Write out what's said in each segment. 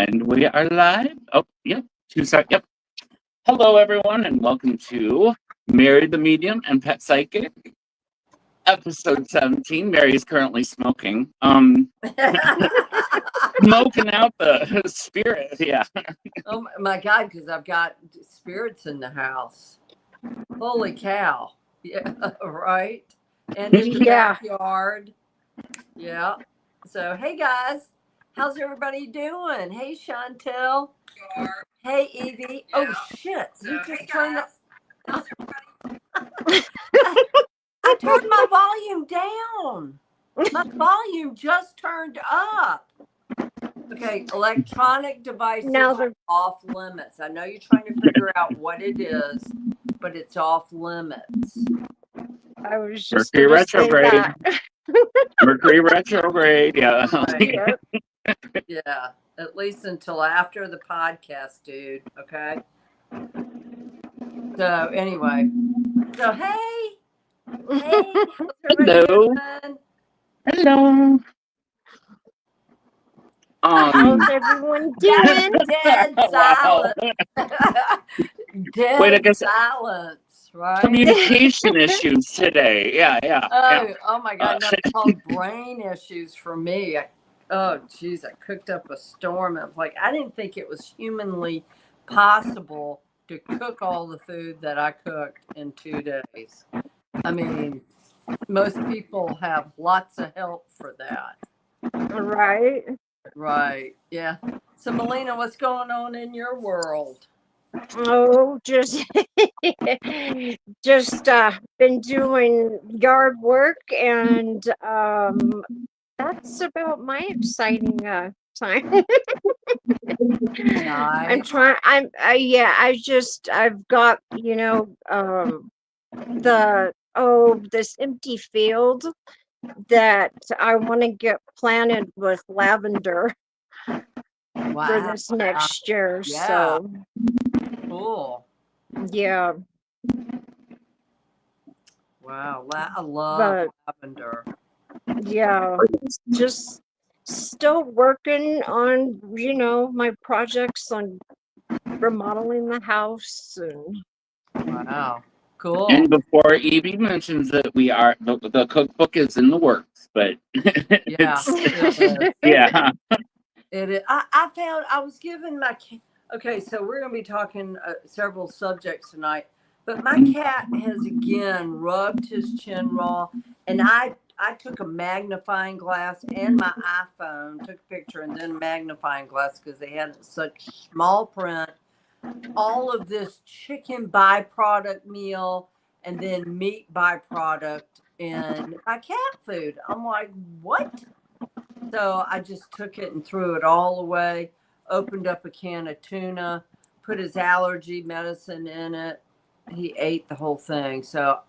And we are live. Oh, yep. 2 seconds. Yep. Hello, everyone, and welcome to Mary the Medium and Pet Psychic, episode 17. Mary is currently smoking. Smoking out the spirit. Yeah. Oh my God, because I've got spirits in the house. Holy cow. Yeah, right. And in the backyard. Yeah. So, hey guys, how's everybody doing? Hey, Chantel. Hey, Evie. Yeah. Oh, shit. So, you just turned up. I turned my volume down. My volume just turned up. Okay, electronic devices are off limits. I know you're trying to figure out what it is, but it's off limits. I was just Mercury retrograde. Mercury retrograde, yeah. Right. Yeah, at least until after the podcast, dude. Okay. So anyway, so hey, Hello. Hello. How's everyone doing? Dead silence. Dead silence. Right? Communication issues today. Yeah. Oh my God, that's called brain issues for me. Oh geez, I cooked up a storm. I was like, I didn't think it was humanly possible to cook all the food that I cooked in 2 days. I mean, most people have lots of help for that. Right. Yeah. So Melina, what's going on in your world? Oh, just been doing yard work, and that's about my exciting time. Nice. I've got, this empty field that I want to get planted with lavender for this next year. Yeah. So cool. Yeah. Wow. I love lavender. Yeah. Just still working on, my projects on remodeling the house. Wow. Cool. And before Evie mentions that we are, the cookbook is in the works, but yeah. Yeah. It is. I was given okay, so we're going to be talking several subjects tonight, but my cat has again rubbed his chin raw, and I took a magnifying glass and my iPhone, took a picture and then a magnifying glass because they had such small print. All of this chicken byproduct meal and then meat byproduct in my cat food. I'm like, what? So I just took it and threw it all away, opened up a can of tuna, put his allergy medicine in it. He ate the whole thing. So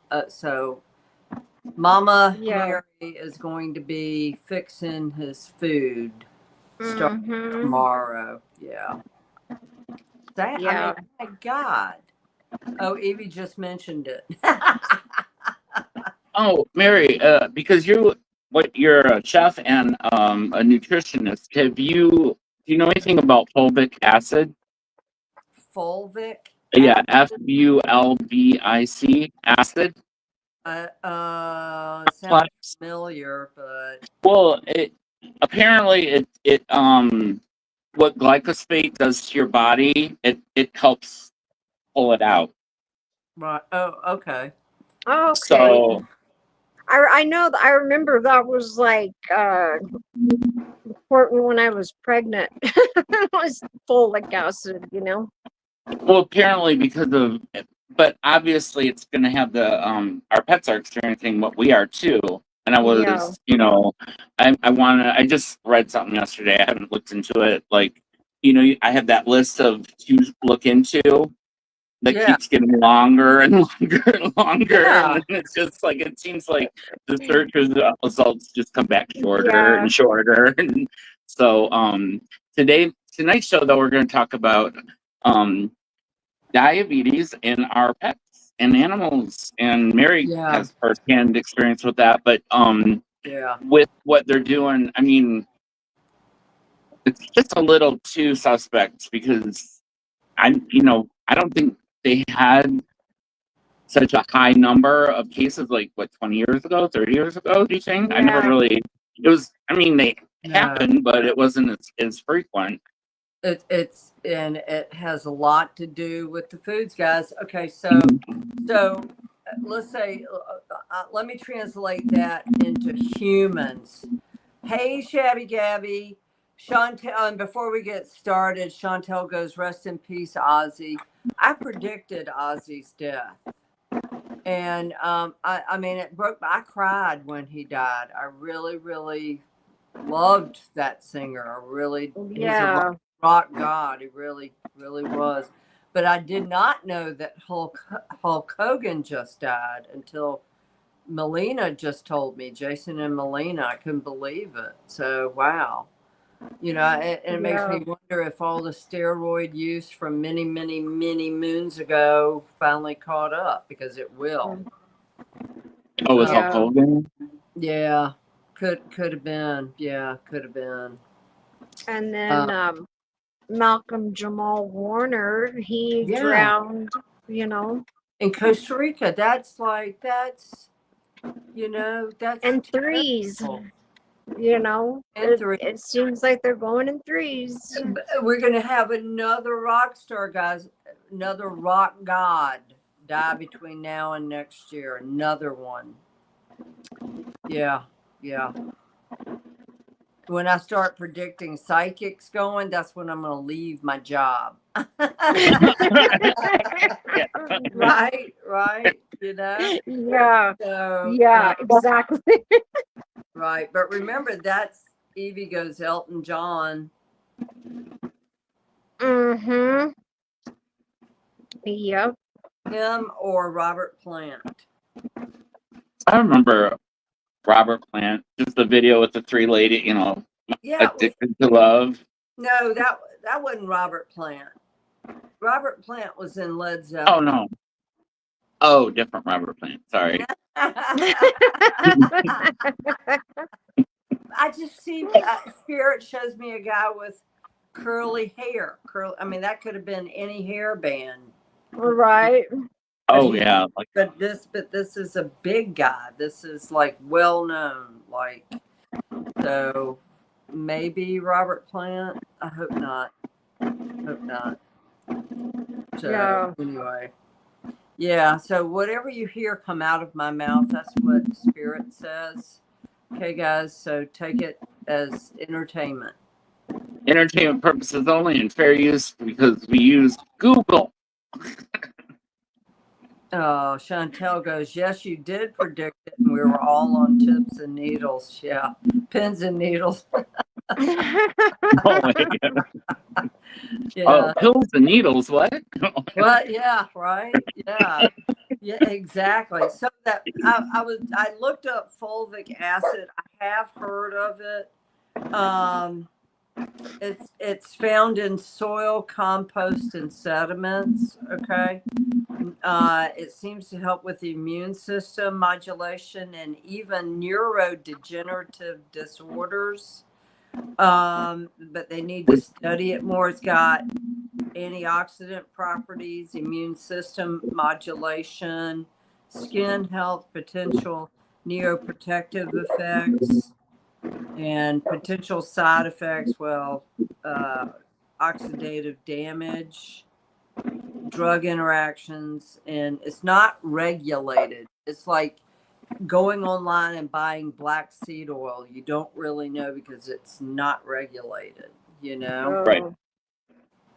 Mama Mary is going to be fixing his food starting tomorrow. Yeah. I mean, my God. Oh, Evie just mentioned it. Oh, Mary, because you're a chef and a nutritionist. Do you know anything about fulvic acid? Fulvic? Yeah, FULVIC acid. Sounds familiar, but apparently it what glyphosate does to your body, it helps pull it out. Right. Oh, okay. Okay. So I know that I remember that was like important when I was pregnant. It was folic acid, Well, apparently but obviously it's going to have our pets are experiencing what we are too. And I was, I just read something yesterday. I haven't looked into it. Like, I have that list of to look into that keeps getting longer and longer and longer. Yeah. And it's just like, it seems like the search results just come back shorter and shorter. And so tonight's show, though, we're going to talk about diabetes in our pets and animals. And Mary has firsthand experience with that. But with what they're doing, I mean, it's just a little too suspect because I don't think they had such a high number of cases like what 20 years ago, 30 years ago. Do you think? I never Yeah. really. It was. I mean, they No. happened, but it wasn't as frequent. It's and it has a lot to do with the foods, guys. Okay, so let's say let me translate that into humans. Hey, Shabby Gabby, Chantel. And before we get started, Chantel goes, "Rest in peace, Ozzy." I predicted Ozzy's death, and I mean, it broke. I cried when he died. I really, really loved that singer. I really, he's a rock god. He really, really was. But I did not know that Hulk Hogan just died until Melina just told me. Jason and Melina. I couldn't believe it. So wow. You know, it makes me wonder if all the steroid use from many, many, many moons ago finally caught up, because it will. Oh, was Hulk Hogan? Yeah, could have been. Yeah, could have been. And then Malcolm Jamal Warner, he drowned, you know. In Costa Rica, that's in threes. terrible. You know, In threes. It seems like they're going in threes. We're gonna have another rock star, guys, another rock god die between now and next year. Another one. Yeah. When I start predicting psychics going, that's when I'm going to leave my job. Right. You know? Yeah. So, Exactly. Right. But remember, that's Evie goes Elton John. Mm-hmm. Yep. Him or Robert Plant. I remember Robert Plant, just the video with the three lady, addicted to love. No, that wasn't Robert Plant. Robert Plant was in Led Zeppelin. Oh no. Oh, different Robert Plant. Sorry. I just see Spirit shows me a guy with curly hair. I mean, that could have been any hair band. Right. Oh yeah. But this is a big guy. This is like well known. Like, so maybe Robert Plant. I hope not. So anyway. Yeah, so whatever you hear come out of my mouth, that's what Spirit says. Okay, guys, so take it as entertainment. Entertainment purposes only and fair use because we use Google. Oh, Chantel goes, yes, you did predict it, and we were all on tips and needles. Yeah, pins and needles. Oh my God. Yeah. Oh, pills and needles, what? Well, yeah, right. Yeah, exactly. So that I looked up fulvic acid. I have heard of it. It's found in soil, compost, and sediments. Okay. It seems to help with the immune system modulation and even neurodegenerative disorders. But they need to study it more. It's got antioxidant properties, immune system modulation, skin health, potential neuroprotective effects, and potential side effects. Well, oxidative damage, drug interactions, and it's not regulated. It's like going online and buying black seed oil. You don't really know because it's not regulated, you know? Right.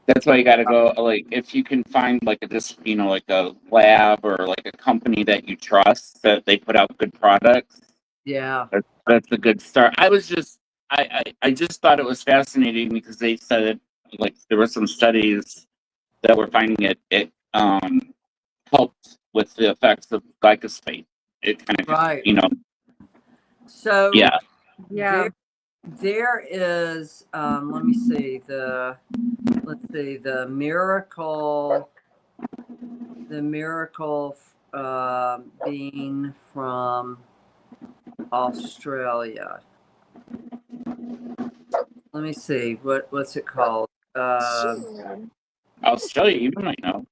That's why you got to go, like, if you can find, like, like a lab or, like, a company that you trust, that they put out good products. Yeah. That's a good start. I just thought it was fascinating because they said it, like, there were some studies that were finding it helped with the effects of glyphosate. It kind of, right. So, yeah. There is, let me see, the miracle bean from Australia. Let me see. What's it called? Australia, you might know.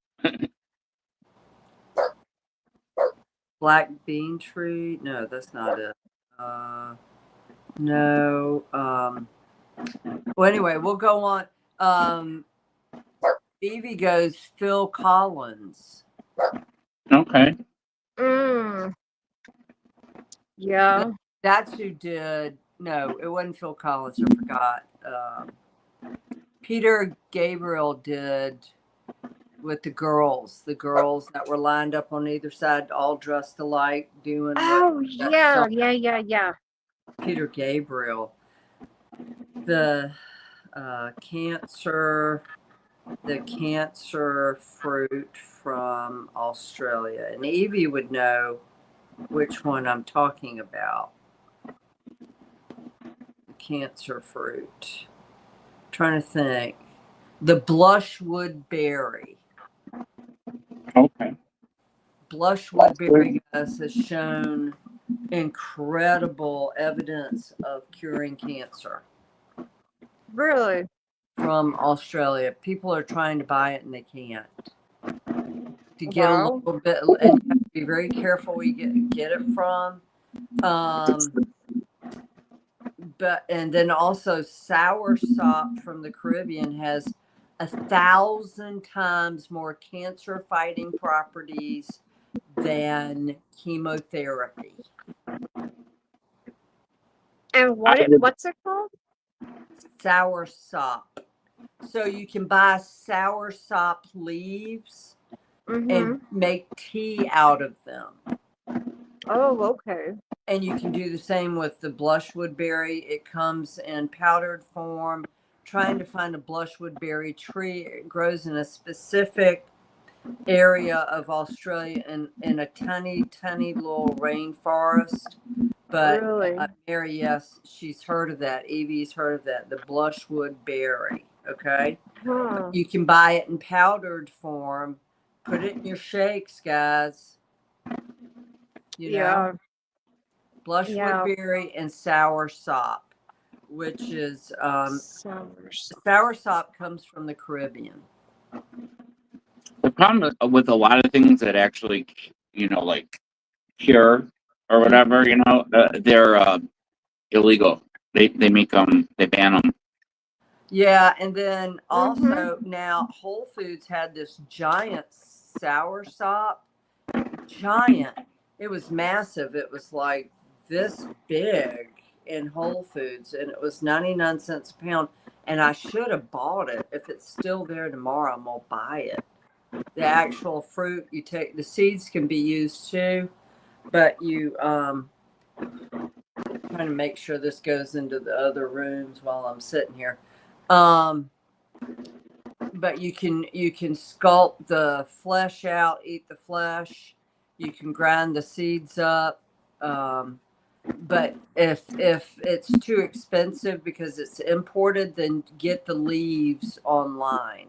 Black bean tree? No, that's not it. No. Well, anyway, we'll go on. Evie goes Phil Collins. Okay. Yeah. That's who did. No, it wasn't Phil Collins. I forgot. Peter Gabriel did with the girls that were lined up on either side, all dressed alike, doing. Oh, yeah. Peter Gabriel. The cancer fruit from Australia, and Evie would know which one I'm talking about. The cancer fruit. Trying to think. The blushwood berry. Okay. Blushwood berry has shown incredible evidence of curing cancer. Really? From Australia. People are trying to buy it and they can't. To get a little bit, and you have to be very careful where you get it from. But and then also soursop from the Caribbean has 1,000 times more cancer fighting properties than chemotherapy. And what's it called? Soursop. So you can buy soursop leaves and make tea out of them. Oh, okay. And you can do the same with the blushwood berry. It comes in powdered form. Trying to find a blushwood berry tree. It grows in a specific area of Australia in a tiny little rainforest. But really? Mary, yes, she's heard of that. Evie's heard of that. The blushwood berry. Okay. You can buy it in powdered form. Put it in your shakes, guys. You know, blushwood berry and soursop, which is soursop comes from the Caribbean. The problem with a lot of things that actually, like cure or whatever, they're illegal. They make them, they ban them. Yeah, and then also now Whole Foods had this giant soursop. Giant. It was massive. It was like this big in Whole Foods, and it was 99 cents a pound. And I should have bought it. If it's still there tomorrow, I'm gonna buy it. The actual fruit, you take the seeds can be used too, but you trying to make sure this goes into the other rooms while I'm sitting here. But you can sculpt the flesh out, eat the flesh. You can grind the seeds up. But if it's too expensive because it's imported, then get the leaves online.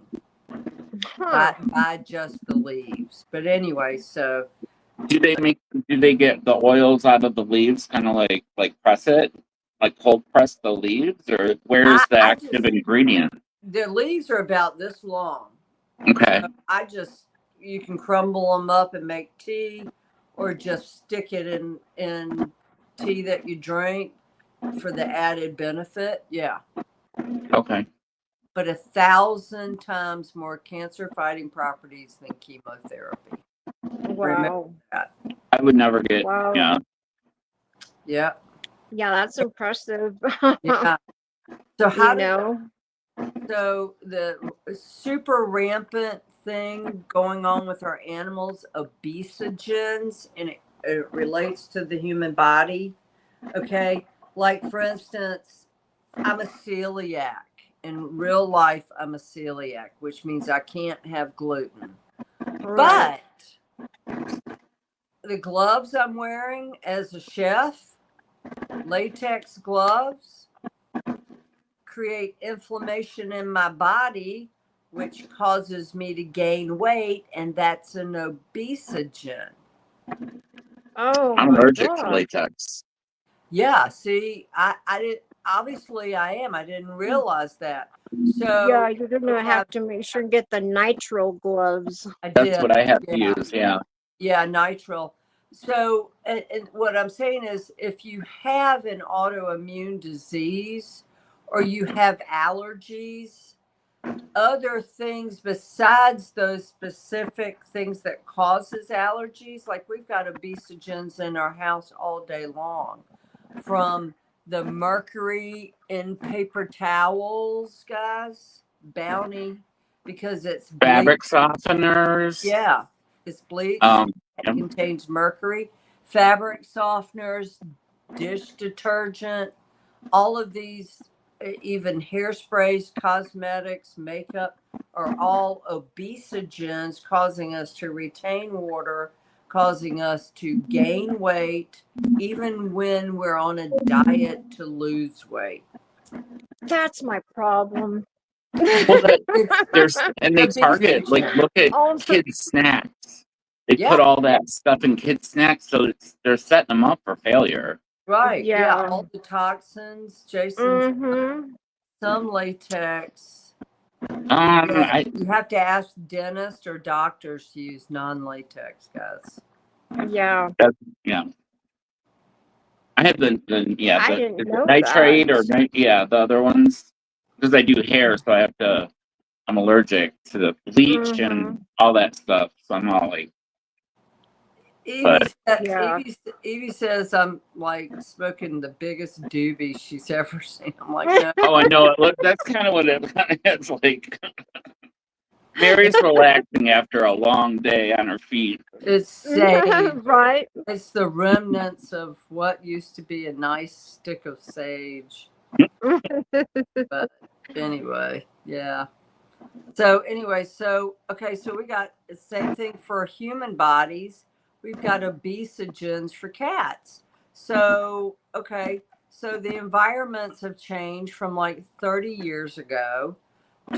Buy just the leaves. But anyway, so do they get the oils out of the leaves, kind of like press it, like cold press the leaves, or where's the active ingredient? The leaves are about this long. Okay. So you can crumble them up and make tea, or just stick it in tea that you drink for the added benefit. Yeah. Okay. But 1,000 times more cancer fighting properties than chemotherapy. Wow. Remember that. I would never get. Wow. Yeah. Yeah. Yeah, that's impressive. Yeah. So So the super rampant thing going on with our animals, obesogens, and it relates to the human body. Okay. Like, for instance, I'm a celiac. In real life, I'm a celiac, which means I can't have gluten. right. But the gloves I'm wearing as a chef, latex gloves, create inflammation in my body, which causes me to gain weight, and that's an obesogen. Oh, I'm allergic to latex. Yeah, see, I didn't. obviously I am. I didn't realize that. So Yeah, you're gonna have to make sure and get the nitrile gloves. That's what I have to use. Yeah. Yeah, nitrile. So, and what I'm saying is, if you have an autoimmune disease or you have allergies, other things besides those specific things that causes allergies, like we've got obesogens in our house all day long, from the mercury in paper towels, guys, Bounty, because it's bleach. Fabric softeners. Yeah, it's bleach. It contains mercury. Fabric softeners, dish detergent, all of these, even hairsprays, cosmetics, makeup, are all obesogens, causing us to retain water, causing us to gain weight, even when we're on a diet to lose weight. That's my problem. Well, and they target, like, look at kids' snacks. They put all that stuff in kids' snacks, so they're setting them up for failure. Right. Yeah. All the toxins, Jason. Some latex. You have to ask dentists or doctors to use non-latex, guys. Yeah. Yeah. I have the nitrate that. The other ones, because I do hair, so I'm allergic to the bleach and all that stuff. So I'm all like, Evie says I'm like smoking the biggest doobie she's ever seen. I'm like, no. Oh, I know. Look, that's kind of what it's like. Mary's relaxing after a long day on her feet. It's sage. Right. It's the remnants of what used to be a nice stick of sage. But anyway, yeah. So anyway, okay, so we got the same thing for human bodies. We've got obesogens for cats. So, okay, so the environments have changed from like 30 years ago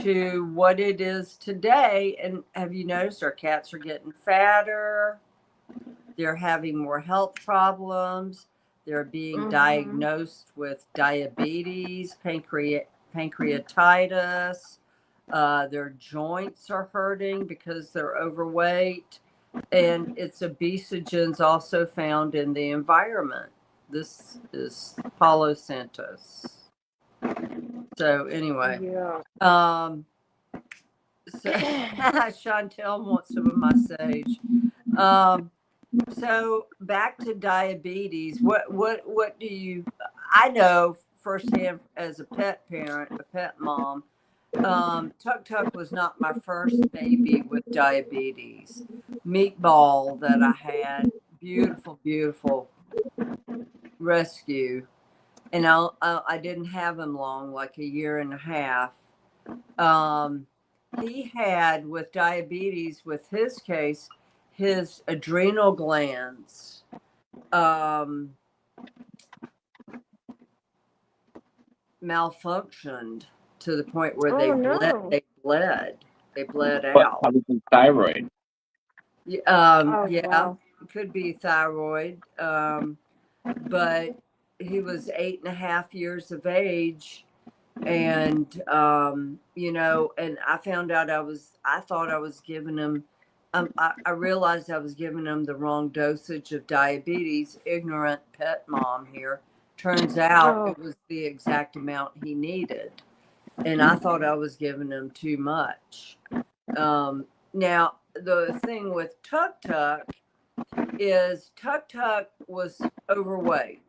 to what it is today. And have you noticed our cats are getting fatter? They're having more health problems. They're being diagnosed with diabetes, pancreatitis. Their joints are hurting because they're overweight. And it's obesogens also found in the environment. This is Palo Santos. So anyway, so Chantel wants some of my sage. So back to diabetes. What do you? I know firsthand as a pet parent, a pet mom. Tuk Tuk was not my first baby with diabetes. Meatball that I had, beautiful, beautiful rescue, and I didn't have him long, like a year and a half. He had, with diabetes, with his case, his adrenal glands malfunctioned to the point where they bled out. Probably thyroid. It could be thyroid. But he was 8.5 years of age, and and I found out I thought I was giving him. I realized I was giving him the wrong dosage of diabetes. Ignorant pet mom here. Turns out it was the exact amount he needed. And I thought I was giving him too much. Now, the thing with Tuk Tuk is Tuk Tuk was overweight.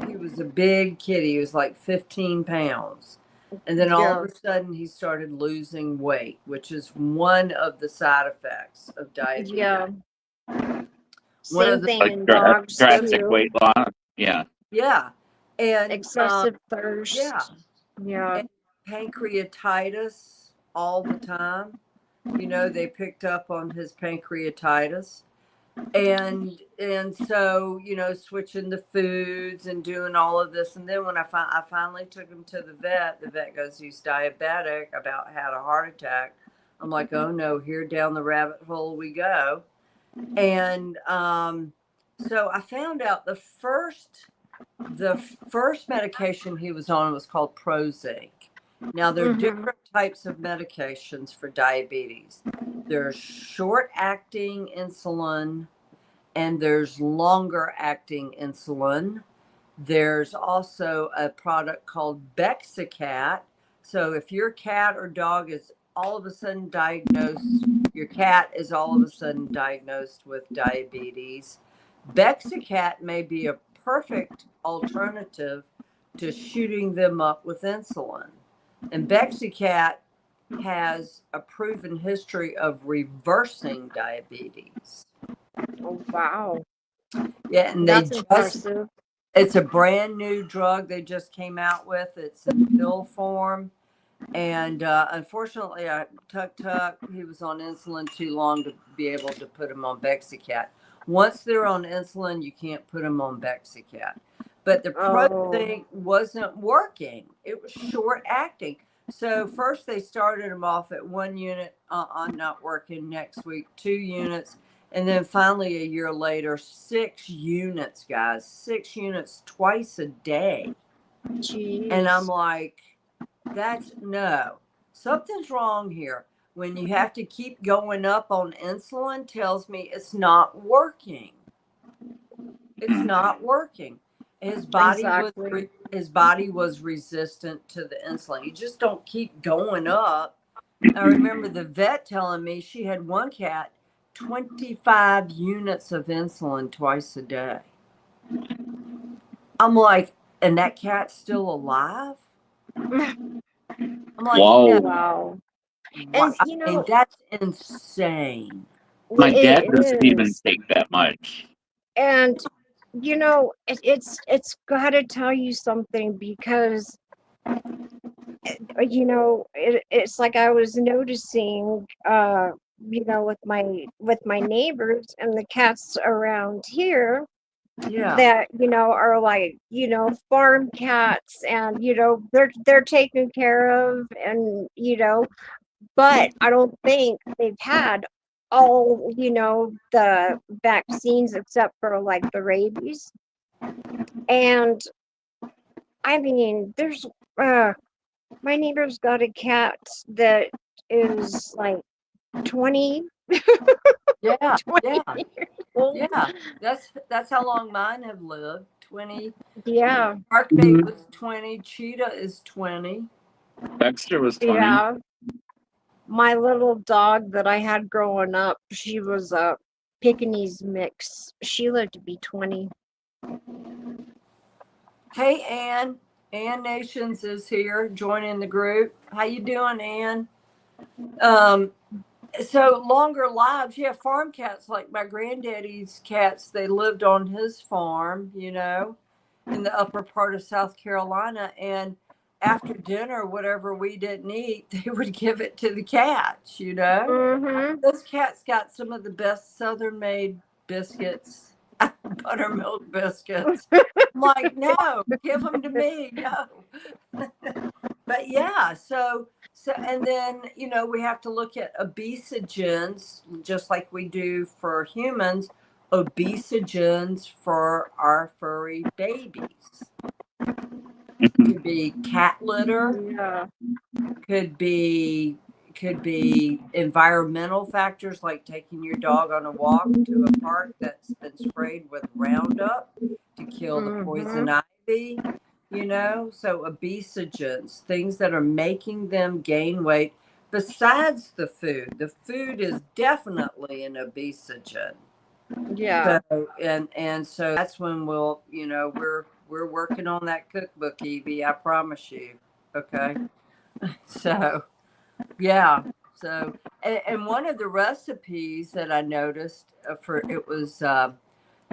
He was a big kitty. He was like 15 pounds. And then all of a sudden he started losing weight, which is one of the side effects of diabetes. Yeah. Same thing in dogs drastic too. Weight loss. Yeah. Yeah. And excessive thirst. Yeah. And pancreatitis all the time. They picked up on his pancreatitis. And so, switching the foods and doing all of this. And then when I finally took him to the vet goes, he's diabetic, about had a heart attack. I'm like, oh no, here down the rabbit hole we go. And so I found out the first the first medication he was on was called Prozac. Now, there are different types of medications for diabetes. There's short-acting insulin, and there's longer-acting insulin. There's also a product called Bexacat. So if your cat or dog is all of a sudden diagnosed, your cat is all of a sudden diagnosed with diabetes, Bexacat may be a perfect alternative to shooting them up with insulin. And Bexacat has a proven history of reversing diabetes. Oh, wow. Yeah, and That's impressive. It's a brand new drug they just came out with. It's in pill form. And unfortunately, Tuk, he was on insulin too long to be able to put him on Bexacat. Once they're on insulin, you can't put them on Bexacat. But the Prozac wasn't working. It was short acting. So first they started him off at 1 unit, not working, next week 2 units. And then finally a year later, 6 units, guys, 6 units twice a day. Jeez. And I'm like, something's wrong here. When you have to keep going up on insulin, tells me it's not working. It's not working. His body was resistant to the insulin. You just don't keep going up. I remember the vet telling me she had one cat 25 units of insulin twice a day. I'm like, and that cat's still alive? I'm like, whoa. Wow. And, I mean, that's insane. My dad doesn't even take that much. And it's got to tell you something, because it's like I was noticing with my neighbors and the cats around here that are like farm cats, and they're taken care of, and but I don't think they've had all the vaccines except for like the rabies. And I mean, there's my neighbor's got a cat that is like 20. Yeah, 20 yeah, years old. yeah. That's how long mine have lived. 20. Yeah. Parkbait was 20. Cheetah is 20. Dexter was 20. Yeah. My little dog that I had growing up, she was a Pekingese mix. She lived to be 20. Hey, Ann. Ann Nations is here joining the group. How you doing, Ann? So longer lives. Yeah, farm cats like my granddaddy's cats. They lived on his farm, in the upper part of South Carolina. And after dinner, whatever we didn't eat, they would give it to the cats, Those cats got some of the best Southern made biscuits, buttermilk biscuits. I'm like, no, give them to me. No. But yeah, so and then we have to look at obesogens, just like we do for humans, obesogens for our furry babies. Could be cat litter, could be environmental factors like taking your dog on a walk to a park that's been sprayed with Roundup to kill the poison ivy. So obesogens, things that are making them gain weight besides the food. The food is definitely an obesogen. Yeah. So, and so that's when we'll, we're working on that cookbook, Evie, I promise you. Okay. So, yeah. So, and one of the recipes that I noticed it was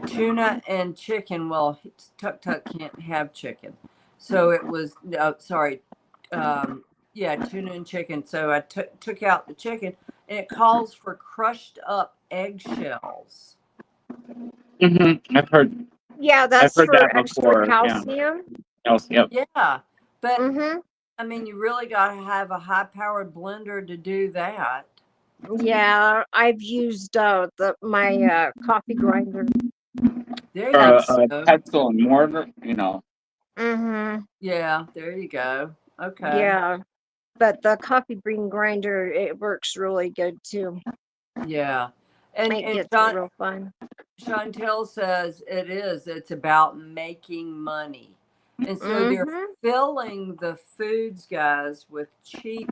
tuna and chicken. Well, Tuk can't have chicken. So it was, tuna and chicken. So I took out the chicken, and it calls for crushed up eggshells. I've heard. Yeah, that's I've heard for that extra before. calcium. Yep. Yeah, but I mean, you really got to have a high-powered blender to do that. Yeah, I've used my coffee grinder. There or you a go. pestle and mortar, you know. Mm-hmm. Yeah, there you go. Okay. Yeah. But the coffee bean grinder, it works really good too. Yeah. It And gets it real fun. Chantel says it's about making money. And so they're Mm-hmm. filling the foods, guys, with cheap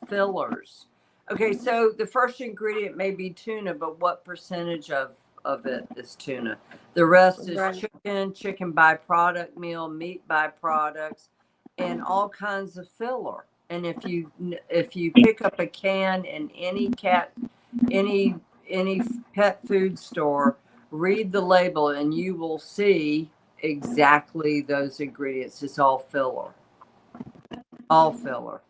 fillers. Okay, so the first ingredient may be tuna, but what percentage of it is tuna? The rest is Right. chicken byproduct meal, meat byproducts, and all kinds of filler. And if you pick up a can in any pet food store, read the label and you will see exactly those ingredients. It's all filler. All filler.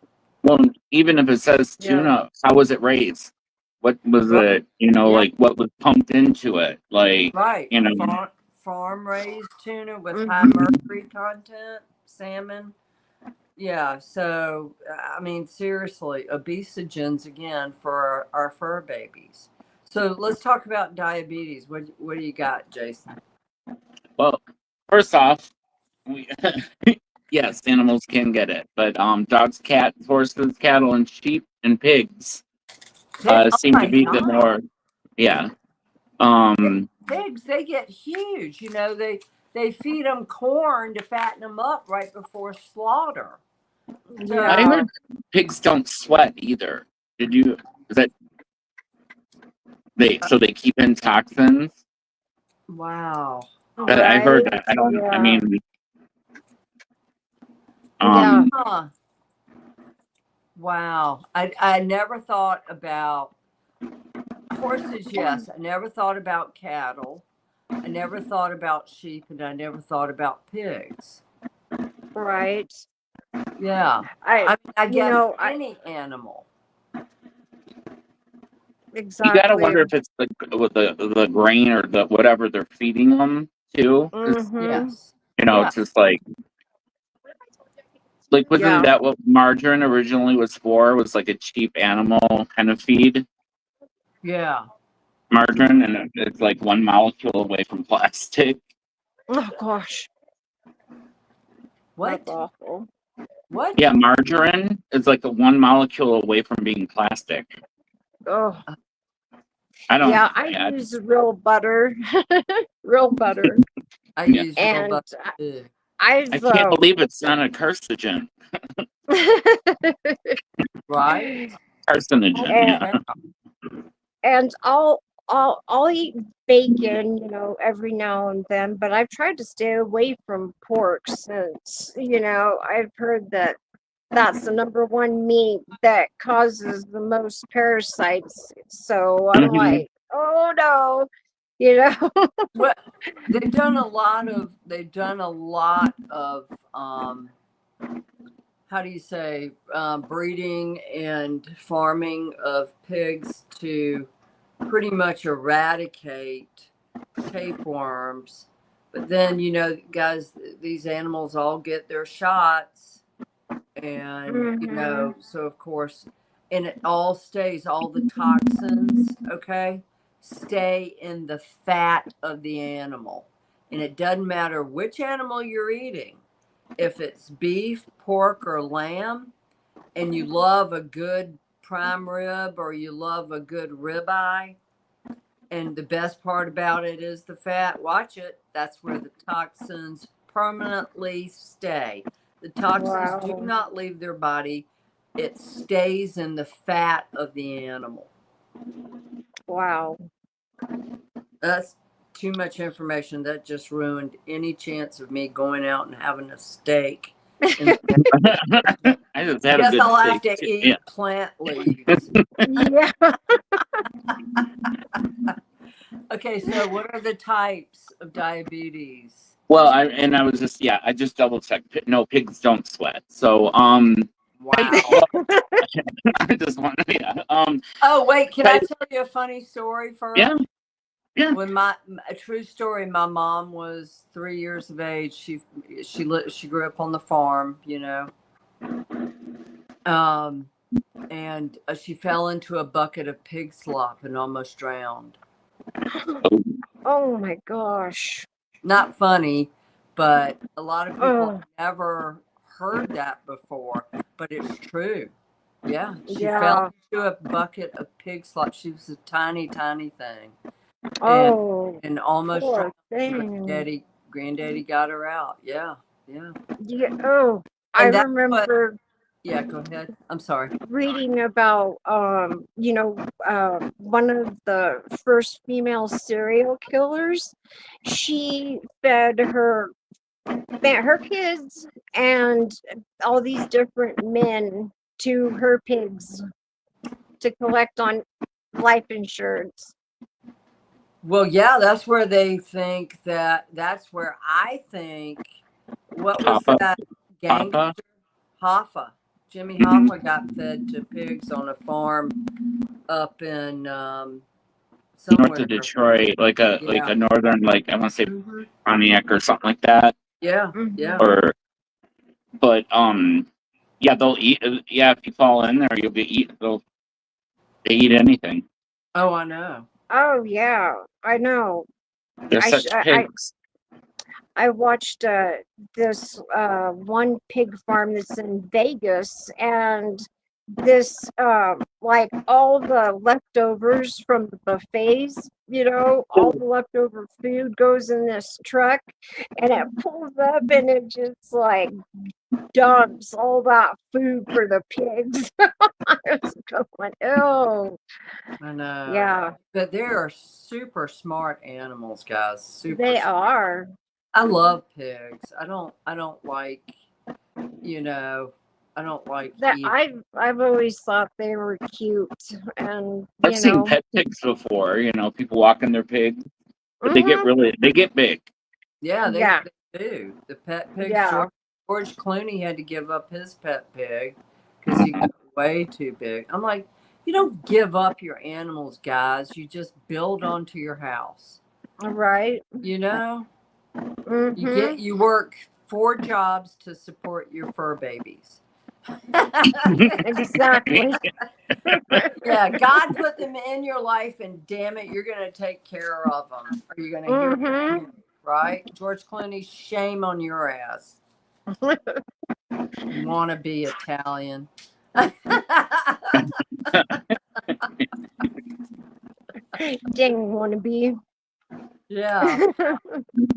Well, even if it says Yeah. tuna, how was it raised? What was Right. it? You know, Yeah. like what was pumped into it? Like, Right. you know, Farm raised tuna with high Mm-hmm. mercury content, salmon. Yeah. So, I mean, seriously, obesogens again for our fur babies. So let's talk about diabetes. What do you got, Jason? well, first off, we, yes, animals can get it, but dogs, cats, horses, cattle, and sheep and pigs Oh seem to my be the God. more, yeah. Um, Pigs, they get huge. You know, they feed them corn to fatten them up right before slaughter. So, I Yeah. heard pigs don't sweat either. Did you? Is that so they keep in toxins? wow. But I heard Right. that. I don't. I Yeah. mean, Yeah. Huh. Wow. I never thought about horses, yes. I never thought about cattle. I never thought about sheep, and I never thought about pigs. Right. Yeah. I, I you guess know, any animal. you gotta exactly. wonder if it's with the grain or the whatever they're feeding them too. 'Cause, Mm-hmm. Yes. you know, Yeah. it's just like wasn't Yeah. that what margarine originally was for? Was like a cheap animal kind of feed, Yeah. margarine, and it's like one molecule away from plastic. Oh gosh, that's What? awful. What? Yeah, margarine is like a one molecule away from being plastic. Oh, I don't. yeah. I Yeah, use real butter, real butter, I yeah. use real and butter too. I I've can't believe it's not a carcinogen. Right? Carcinogen. Holy and Yeah. cow. and I'll eat bacon, every now and then, but I've tried to stay away from pork since, I've heard that that's the number one meat that causes the most parasites. So I'm Mhm. like, oh no, you know. Well, they've done a lot of how do you say, breeding and farming of pigs to pretty much eradicate tapeworms. But then, guys, these animals all get their shots. And, Hmm. so of course, and it all stays, all the toxins, okay, stay in the fat of the animal. And it doesn't matter which animal you're eating. If it's beef, pork, or lamb, and you love a good prime rib or you love a good ribeye, and the best part about it is the fat, watch it, that's where the toxins permanently stay. The toxins do Wow. not leave their body, it stays in the fat of the animal. Wow. That's too much information. That just ruined any chance of me going out and having a steak. In the I just had a Guess good I'll have steak to too. Yeah. eat plant leaves. Yeah. Okay, so what are the types of diabetes? Well, I just double checked. No, pigs don't sweat. So, hey, Wow. well, I just want to, yeah, Oh, wait, can I hey, tell you a funny story yeah, first? yeah. When a true story, my mom was 3 years of age. She grew up on the farm, and she fell into a bucket of pig slop and almost drowned. Oh my gosh. not funny, but a lot of people Oh, have never heard that before, but it's true. Yeah, she yeah. fell into a bucket of pig slop. She was a tiny, tiny thing, and Oh, almost poor drowned. thing. Granddaddy got her out. Yeah, yeah. Yeah. Oh, I And that's what. remember Yeah, go ahead. I'm sorry. reading about one of the first female serial killers. She fed her kids and all these different men to her pigs to collect on life insurance. Well, yeah, that's where they think that. That's where I think. What was Papa, that gangster? Papa. Hoffa. Jimmy Mhm. Hoffa got fed to pigs on a farm up in North somewhere. of Detroit, like a Yeah. northern, like I want to say Hmm. Pontiac or something like that. Yeah. Mhm. Yeah. Or, but yeah, they'll eat. Yeah, if you fall in there, you'll be eat. They eat anything. Oh, I know. Oh yeah, I know. They're I sh- such pigs. I watched this one pig farm that's in Vegas, and this like all the leftovers from the buffets, all the leftover food goes in this truck, and it pulls up and it just like dumps all that food for the pigs. I was going, oh, I know. yeah, But they are super smart animals, guys. Super they smart. are. I love pigs. I don't like, you know, I don't like That eating. I've always thought they were cute, and I've seen pet pigs before. People walking their pigs, but they mhm, get big. Yeah, yeah, they do. The pet pigs. yeah, George Clooney had to give up his pet pig because he got way too big. I'm like, you don't give up your animals, guys. You just build onto your house. right, You know, mhm, you work 4 jobs to support your fur babies. exactly, Yeah, God put them in your life, and damn it, you're gonna take care of them. Are you gonna hear from mhm. him? Right, George Clooney, shame on your ass. You want to be Italian? Dang wannabe. Yeah.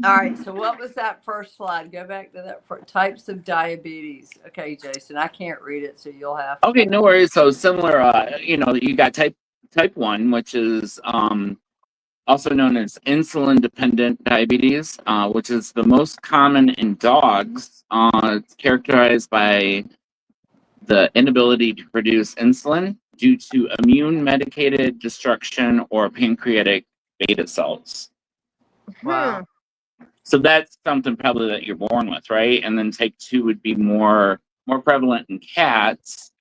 All right. So, what was that first slide? Go back to that for types of diabetes. Okay, Jason, I can't read it, so you'll have to. Okay, no worries. So similar, you got type 1, which is also known as insulin dependent diabetes, which is the most common in dogs. It's characterized by the inability to produce insulin due to immune medicated destruction or pancreatic beta cells. Wow. So that's something probably that you're born with, right? And then type 2 would be more prevalent in cats.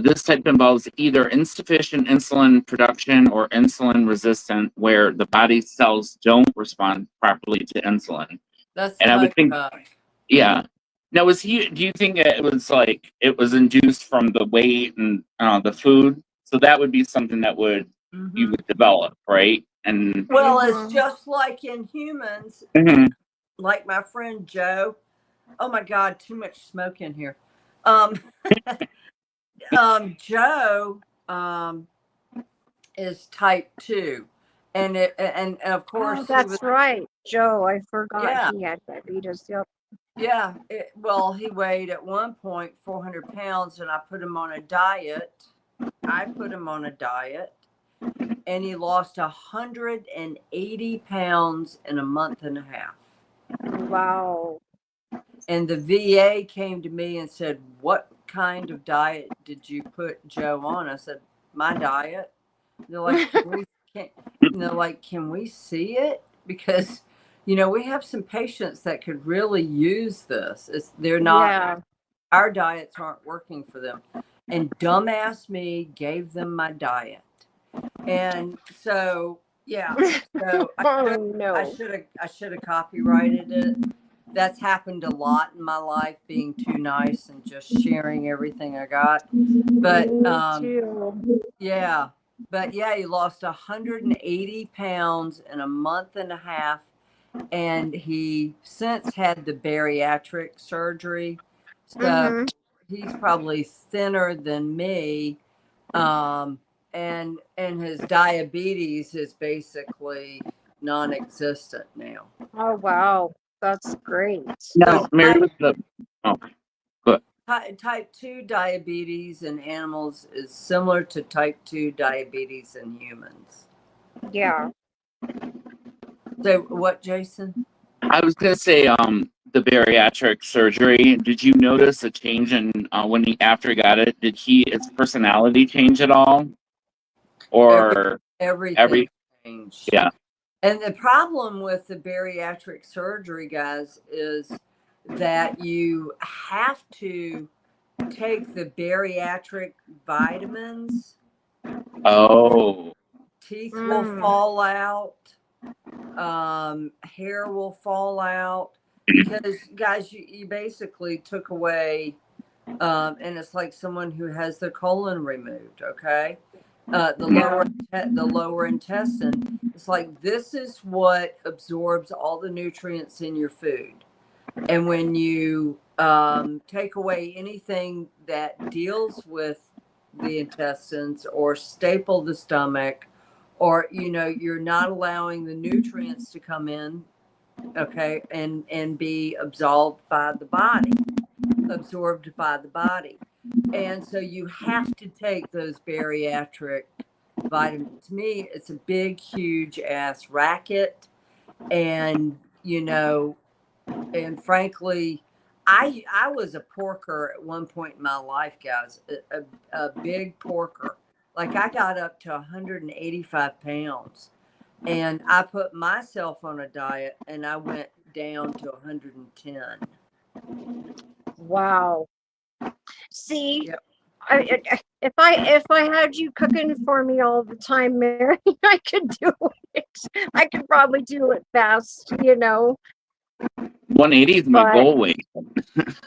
This type involves either insufficient insulin production or insulin resistant, where the body cells don't respond properly to insulin. That's And I would type. think, yeah. Now, do you think it was like it was induced from the weight and the food? So that would be something that you would develop, right? And Well, it's just like in humans, Mhm. like my friend Joe. Oh my God, too much smoke in here. Um, Joe is type 2, and of course Oh, he was. that's right, Joe. I forgot Yeah, he had diabetes. Yep. yeah. Well, he weighed at one point 400 pounds, and I put him on a diet. And he lost 180 pounds in a month and a half. Wow. And the VA came to me and said, "What kind of diet did you put Joe on?" I said, "My diet." They're like, "Can we see it?" Because, we have some patients that could really use this. They're not, Yeah. our diets aren't working for them. And dumbass me gave them my diet. And so, yeah. So Oh no. I should have copyrighted it. That's happened a lot in my life, being too nice and just sharing everything I got. But Me too. yeah, he lost 180 pounds in a month and a half, and he since had the bariatric surgery. So Mm-hmm. he's probably thinner than me. And his diabetes is basically non-existent now. Oh wow, that's great. No, So Mary was the. Oh, good. type 2 diabetes in animals is similar to type 2 diabetes in humans. Yeah. So what, Jason? I was gonna say, the bariatric surgery. Did you notice a change in when he after he got it? Did his personality change at all, or Everything every? changed. Yeah. And the problem with the bariatric surgery, guys, is that you have to take the bariatric vitamins. Oh. Teeth will fall out. Hair will fall out because, guys, you basically took away, and it's like someone who has their colon removed. Okay, the lower intestine. It's like this is what absorbs all the nutrients in your food, and when you take away anything that deals with the intestines or staple the stomach, or you're not allowing the nutrients to come in, okay, and be absorbed by the body, and so you have to take those bariatric vitamins. To me, it's a big, huge ass racket. And, and frankly, I was a porker at one point in my life, guys, a big porker. Like I got up to 185 pounds, and I put myself on a diet, and I went down to 110. Wow. See, Yep. if I had you cooking for me all the time, Mary, I could do it. I could probably do it fast, 180 is my but goal weight.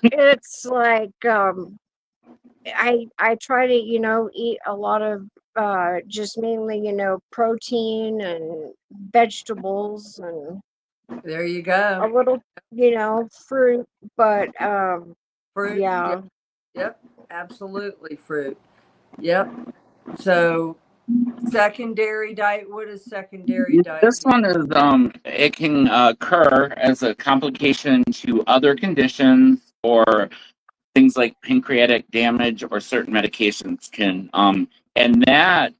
it's like I try to, eat a lot of just mainly, protein and vegetables and There you a go. little, fruit, but Fruit. yeah. Yep. Absolutely fruit. Yep. So secondary diet. What is secondary This diabetes? one is it can occur as a complication to other conditions or things like pancreatic damage or certain medications can and that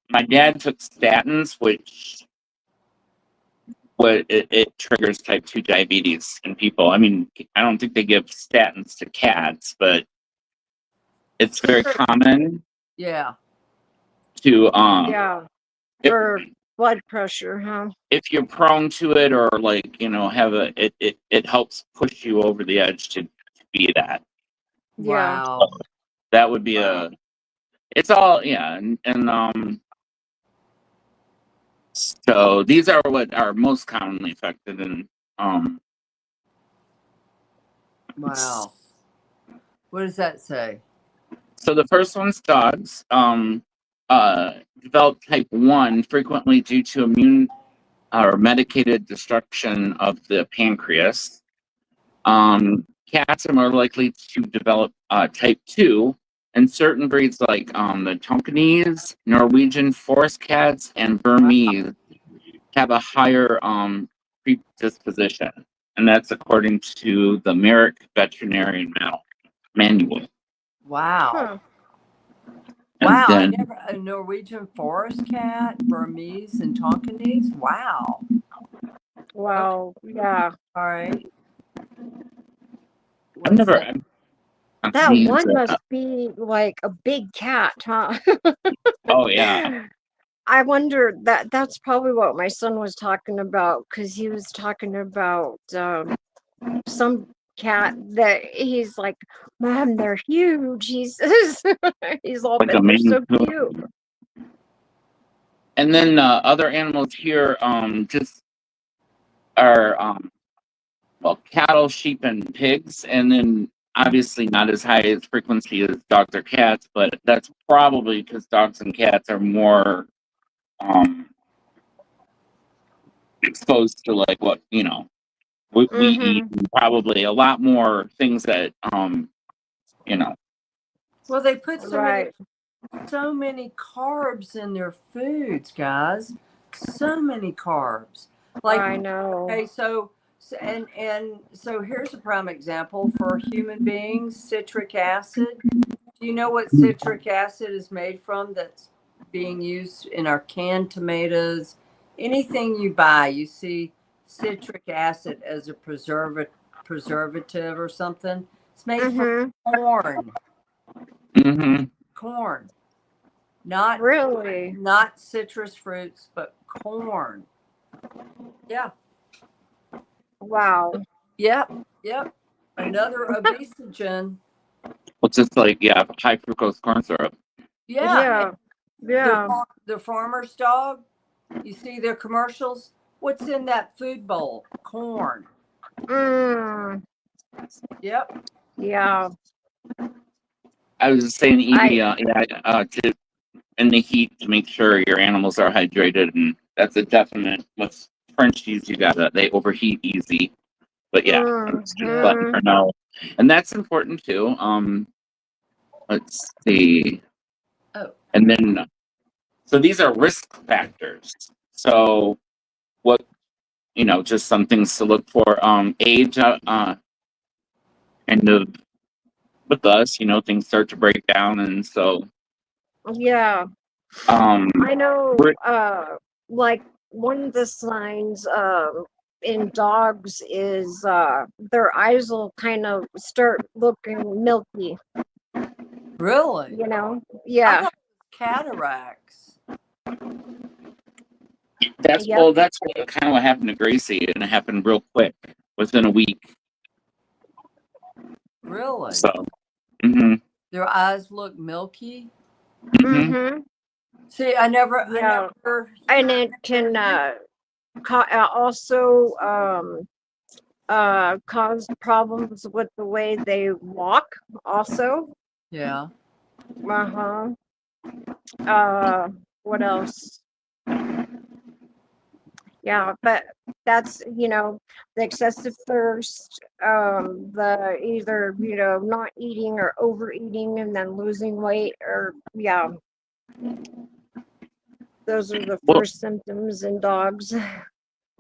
my dad took statins, which it triggers type 2 diabetes in people. I mean, I don't think they give statins to cats, but it's very common Yeah. to Yeah, if, for blood pressure, huh? if you're prone to it or like have it helps push you over the edge to be that. Yeah. Wow. That would be Wow. it's all and so these are what are most commonly affected in Wow. What does that say? so the first one's dogs develop type 1 frequently due to immune or medicated destruction of the pancreas. Cats are more likely to develop type 2, and certain breeds like the Tonkinese, Norwegian forest cats, and Burmese have a higher predisposition. And that's according to the Merrick Veterinarian Manual. Wow. Huh. And Wow. I then, never a Norwegian forest cat, Burmese, and Tonkinese. Wow. Wow. Yeah. All right. I've What's never, that? That Tonkinese, one must be like a big cat, huh? oh yeah, I wonder that's probably what my son was talking about because he was talking about some cat that he's like, Mom, they're huge. He says he's all, like but a they're Maine so Coon. cute. And then other animals here just are well, cattle, sheep, and pigs, and then obviously not as high as frequency as dogs or cats, but that's probably because dogs and cats are more exposed to like what we eat, Mm-hmm. and probably a lot more things that you know. Well, they put Right. so many carbs in their foods, guys. So many carbs. Like, I know. okay, and so here's a prime example for human beings: citric acid. Do you know what citric acid is made from? That's being used in our canned tomatoes. Anything you buy, you see citric acid as a preservative or something. It's made from Mm-hmm. corn. Mm-hmm. Corn. Not Really? not citrus fruits, but corn. Yeah. Wow. Yep. Yep. Another obesogen. Well, just like high fructose corn syrup. Yeah. Yeah. Yeah. The farmer's dog. You see their commercials. What's in that food bowl? Corn. Mm. Yep. I Yeah. was just saying, I Evie, to in the heat to make sure your animals are hydrated, and that's a definite. With French cheese, you got they overheat easy. But yeah, that's just Yeah. letting mm-hmm. her know, and that's important too. Let's see, Oh. and then so these are risk factors. So what just some things to look for. Age, kind of with us, things start to break down, and so Yeah. um, I know we're- like one of the signs in dogs is their eyes will kind of start looking milky, Really? you know? I Yeah. thought it was cataracts. that's Yep. well, that's kind of what happened to Gracie, and it happened real quick, within a week. Really? So, hmm Their eyes look milky. hmm Mm-hmm. See, I Yeah. never. And it can also cause problems with the way they walk also. Yeah. Uh-huh. What else? Yeah, but that's, the excessive thirst, the either, not eating or overeating and then losing weight, or yeah, those are the well, first symptoms in dogs.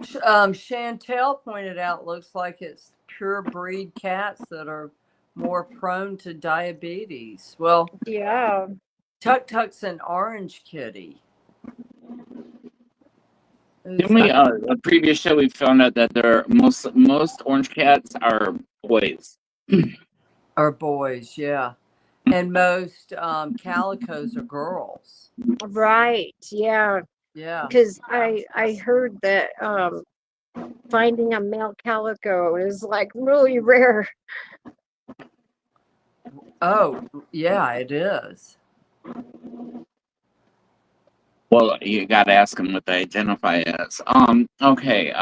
Chantel pointed out, looks like it's pure breed cats that are more prone to diabetes. Well, Yeah. Tuk Tuk's an orange kitty. didn't we? A previous show, we found out that there are most orange cats are boys. Are boys, yeah. And most calicos are girls. Right. Yeah. Yeah. Because I heard that finding a male calico is like really rare. Oh, yeah, it is. Well, you got to ask them what they identify as. Okay.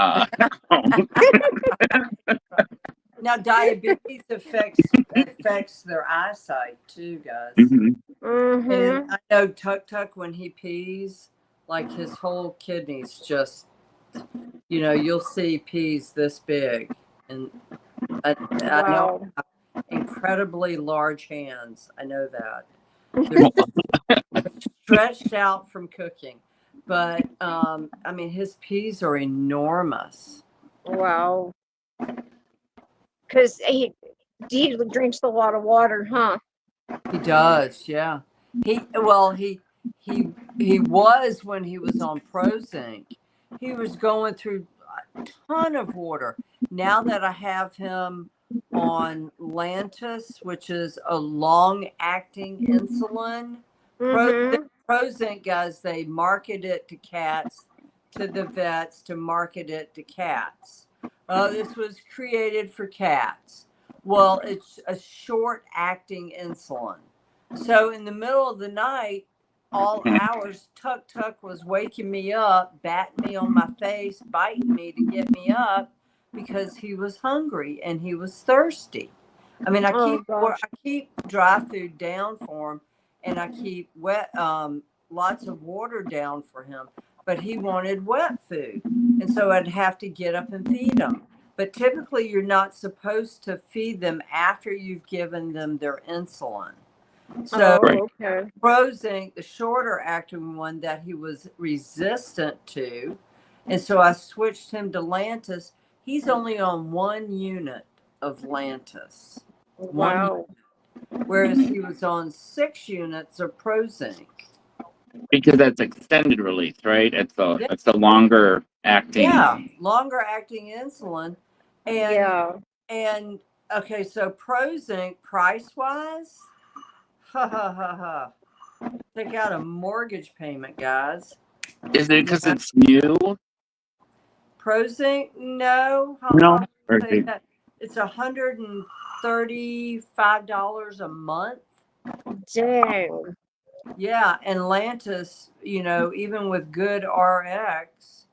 Now, diabetes affects their eyesight too, guys. Mhm. And Mm-hmm. I know Tuk Tuk, when he pees, like his whole kidneys just, you'll see peas this big. And I know Wow. incredibly large hands. I know that. They're stretched out from cooking. But, I mean, his peas are enormous. Wow. Because he drinks a lot of water, huh? He does, yeah. He was when he was on Prozac. He was going through a ton of water. Now that I have him on Lantus, which is a long-acting insulin, Mm-hmm. Prozac, guys, they market it to cats, to the vets to market it to cats. This was created for cats. Well, it's a short-acting insulin. So in the middle of the night, all hours, Tuk Tuk was waking me up, batting me on my face, biting me to get me up because he was hungry and he was thirsty. I mean, Oh gosh. I keep dry food down for him, and I keep lots of water down for him. but he wanted wet food. And so I'd have to get up and feed him. But typically, you're not supposed to feed them after you've given them their insulin. So, okay. Prozac, the shorter acting one that he was resistant to, and so I switched him to Lantus. He's only on 1 unit of Lantus. Wow. Whereas he was on 6 units of Prozac. Because that's extended release, right? It's the longer acting. Yeah, longer acting insulin. And Yeah. and okay, so Prozac price wise, ha ha ha ha. Take out a mortgage payment, guys. Is it because it's new? Prozac, no. No. It's $135 a month. Dang. Yeah, and Lantus, even with good RX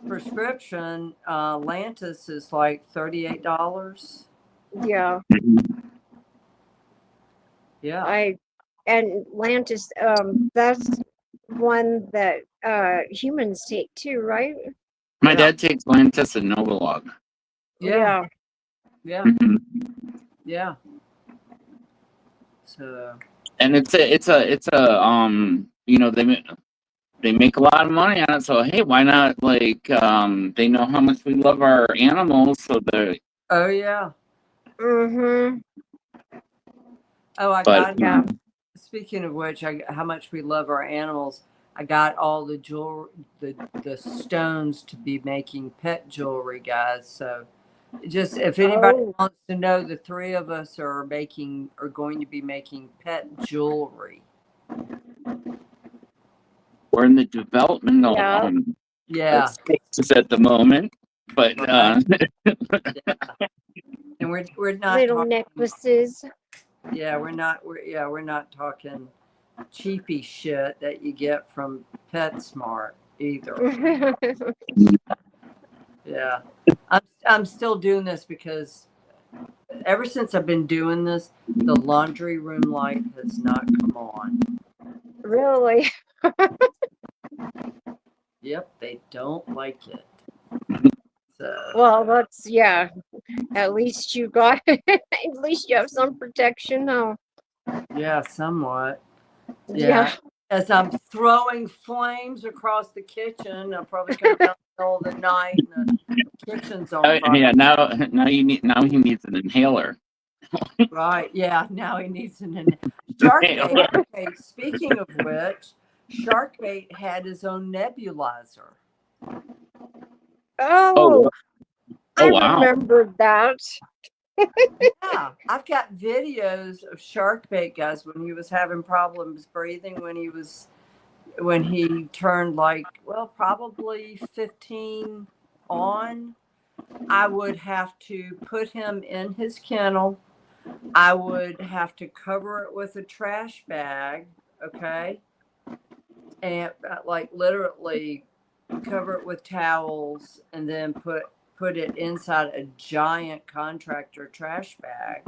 prescription, Lantus is like $38. Yeah. Yeah. And Lantus, that's one that humans take too, right? My dad takes Lantus and Novolog. Yeah. Yeah. Mhm. Yeah. So. And it's a they make a lot of money on it, so hey, why not, they know how much we love our animals, so they're Oh yeah. Mm-hmm. Oh, I but got. Yeah. Speaking of which, how much we love our animals. I got all the jewelry, the stones to be making pet jewelry, guys. So, just if anybody wants to know, the 3 of us are going to be making pet jewelry. we're in the developmental stages at the moment, but and we're not little necklaces. Yeah, we're not talking cheapy shit that you get from PetSmart either. Yeah, I'm still doing this because ever since I've been doing this, the laundry room light has not come on. Really? Yep, they don't like it. So, well, that's at least you got at least you have some protection now. Yeah, somewhat. Yeah. As I'm throwing flames across the kitchen, I'm probably coming out in the middle of the night and the kitchen's on fire. Yeah, now he needs an inhaler. Right, yeah, now he needs an inhaler. Sharkbait, okay, speaking of which, Sharkbait had his own nebulizer. Oh, I wow. remembered that. Yeah, I've got videos of Sharkbait, guys, when he was having problems breathing, when he turned probably 15 on. I would have to put him in his kennel. I would have to cover it with a trash bag, okay? And literally cover it with towels and then put it inside a giant contractor trash bag.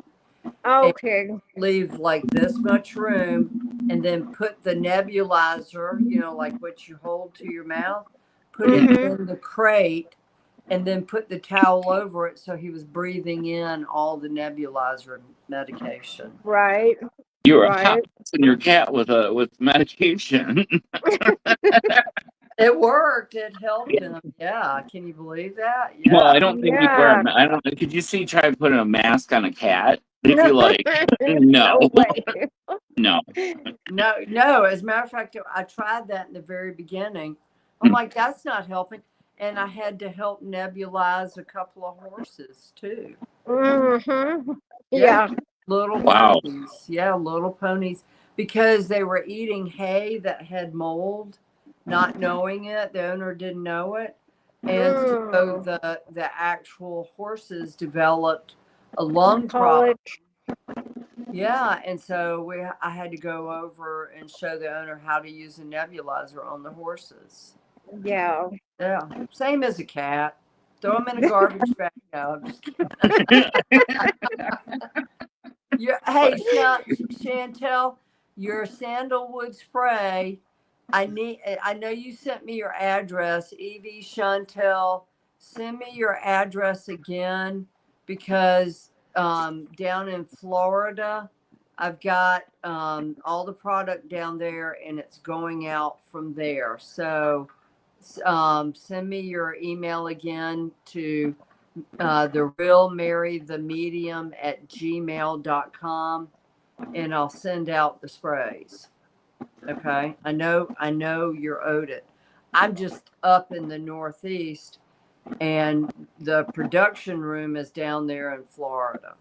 Okay. Leave like this much room and then put the nebulizer, like what you hold to your mouth, put it in the crate and then put the towel over it so he was breathing in all the nebulizer medication. Right. You were toxing your cat with medication. It worked. It helped him. Yeah. Can you believe that? Yeah. Well, I don't think you'd wear I don't know. Could you see try putting a mask on a cat? If you like, no. No. No. As a matter of fact, I tried that in the very beginning. I'm like, that's not helping. And I had to help nebulize a couple of horses too. Mm-hmm. Yeah. Little ponies. Yeah, little ponies. Because they were eating hay that had mold, not knowing it. The owner didn't know it. And so the actual horses developed a lung problem. Yeah, and so I had to go over and show the owner how to use a nebulizer on the horses. Yeah. Yeah, same as a cat. Throw them in a garbage bag. No, I'm just kidding. Hey, Chantel, your sandalwood spray I know you sent me your address, Evie Chantel. Send me your address again because down in Florida, I've got all the product down there and it's going out from there. So send me your email again to the real Mary the medium at gmail.com and I'll send out the sprays. Okay. I know you're owed it. I'm just up in the Northeast and the production room is down there in Florida.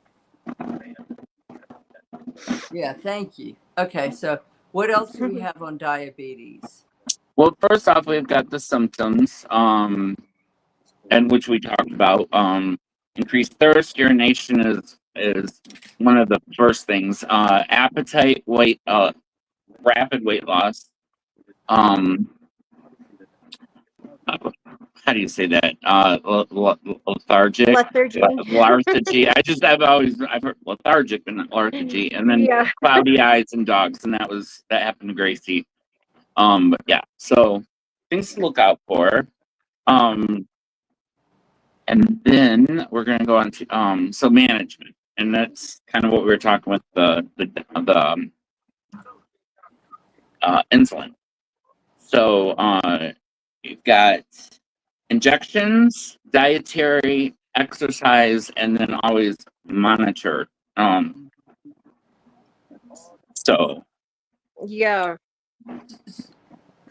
Yeah, thank you. Okay, so what else do we have on diabetes? Well, first off, we've got the symptoms, and which we talked about. Increased thirst, urination is one of the first things. Appetite, rapid weight loss. How do you say that? Lethargic. Lethargy. Lethargy. I've heard lethargic and lethargy, and then Yeah. cloudy eyes and dogs, and that happened to Gracie. But yeah, so things to look out for. And then we're gonna go on to so management, and that's kind of what we were talking with the insulin. So you've got injections, dietary, exercise, and then always monitor. So Yeah.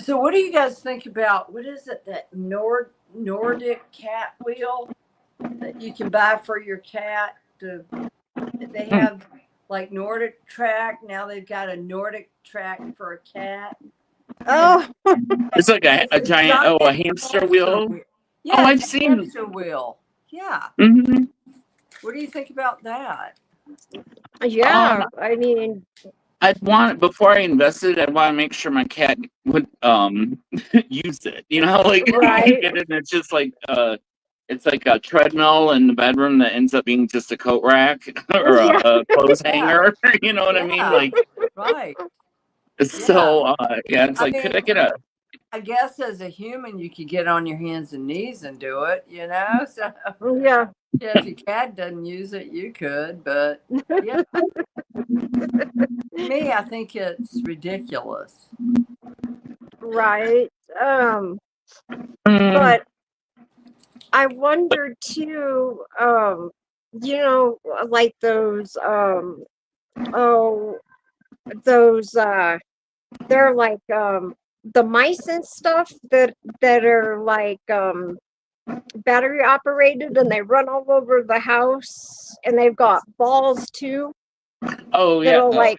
So what do you guys think about what is it, that Nordic cat wheel that you can buy for your cat? They have like Nordic track. Now they've got a Nordic track for a cat. Oh. it's like a giant a hamster wheel. Yeah, Oh, I've it's a seen hamster wheel. Yeah. Mm-hmm. What do you think about that? Yeah. I mean, I'd want before I invested, I'd want to make sure my cat would use it. You know, like Right. and it's just like it's like a treadmill in the bedroom that ends up being just a coat rack or Yeah. a clothes hanger. You know what I mean? Like right. so yeah, it's like could I get a I guess as a human you could get on your hands and knees and do it, you know? So Yeah. yeah, if your cat doesn't use it, you could, but yeah. Me, I think it's ridiculous. Right. But I wonder too, you know, like those they're like the mice and stuff that are like battery operated and they run all over the house and they've got balls too. Oh yeah. That'll like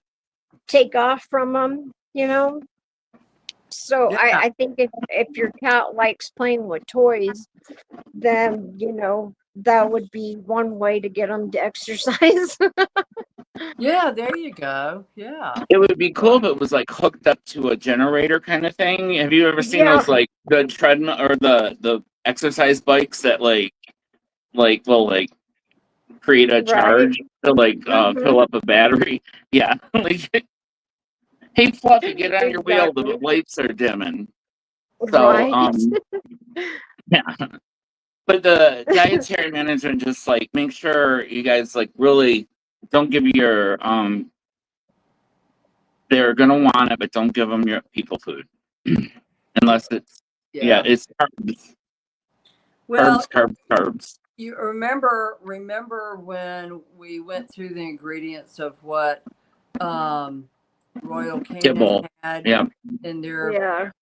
take off from them, you know. So Yeah. I think if your cat likes playing with toys, then you know that would be one way to get them to exercise. Yeah, there you go. Yeah. It would be cool if it was like hooked up to a generator kind of thing. Have you ever seen Yeah. those like the treadmill or the exercise bikes that like will like create a charge to like fill up a battery? Yeah. Like hey Fluffy, get on your wheel, the Exactly. lights are dimming. Right. So yeah. But the dietary management, just like make sure you guys like really don't give your they're gonna want it, but don't give them your people food unless it's it's carbs. Well, Carbs. you remember when we went through the ingredients of what Royal Canin had in their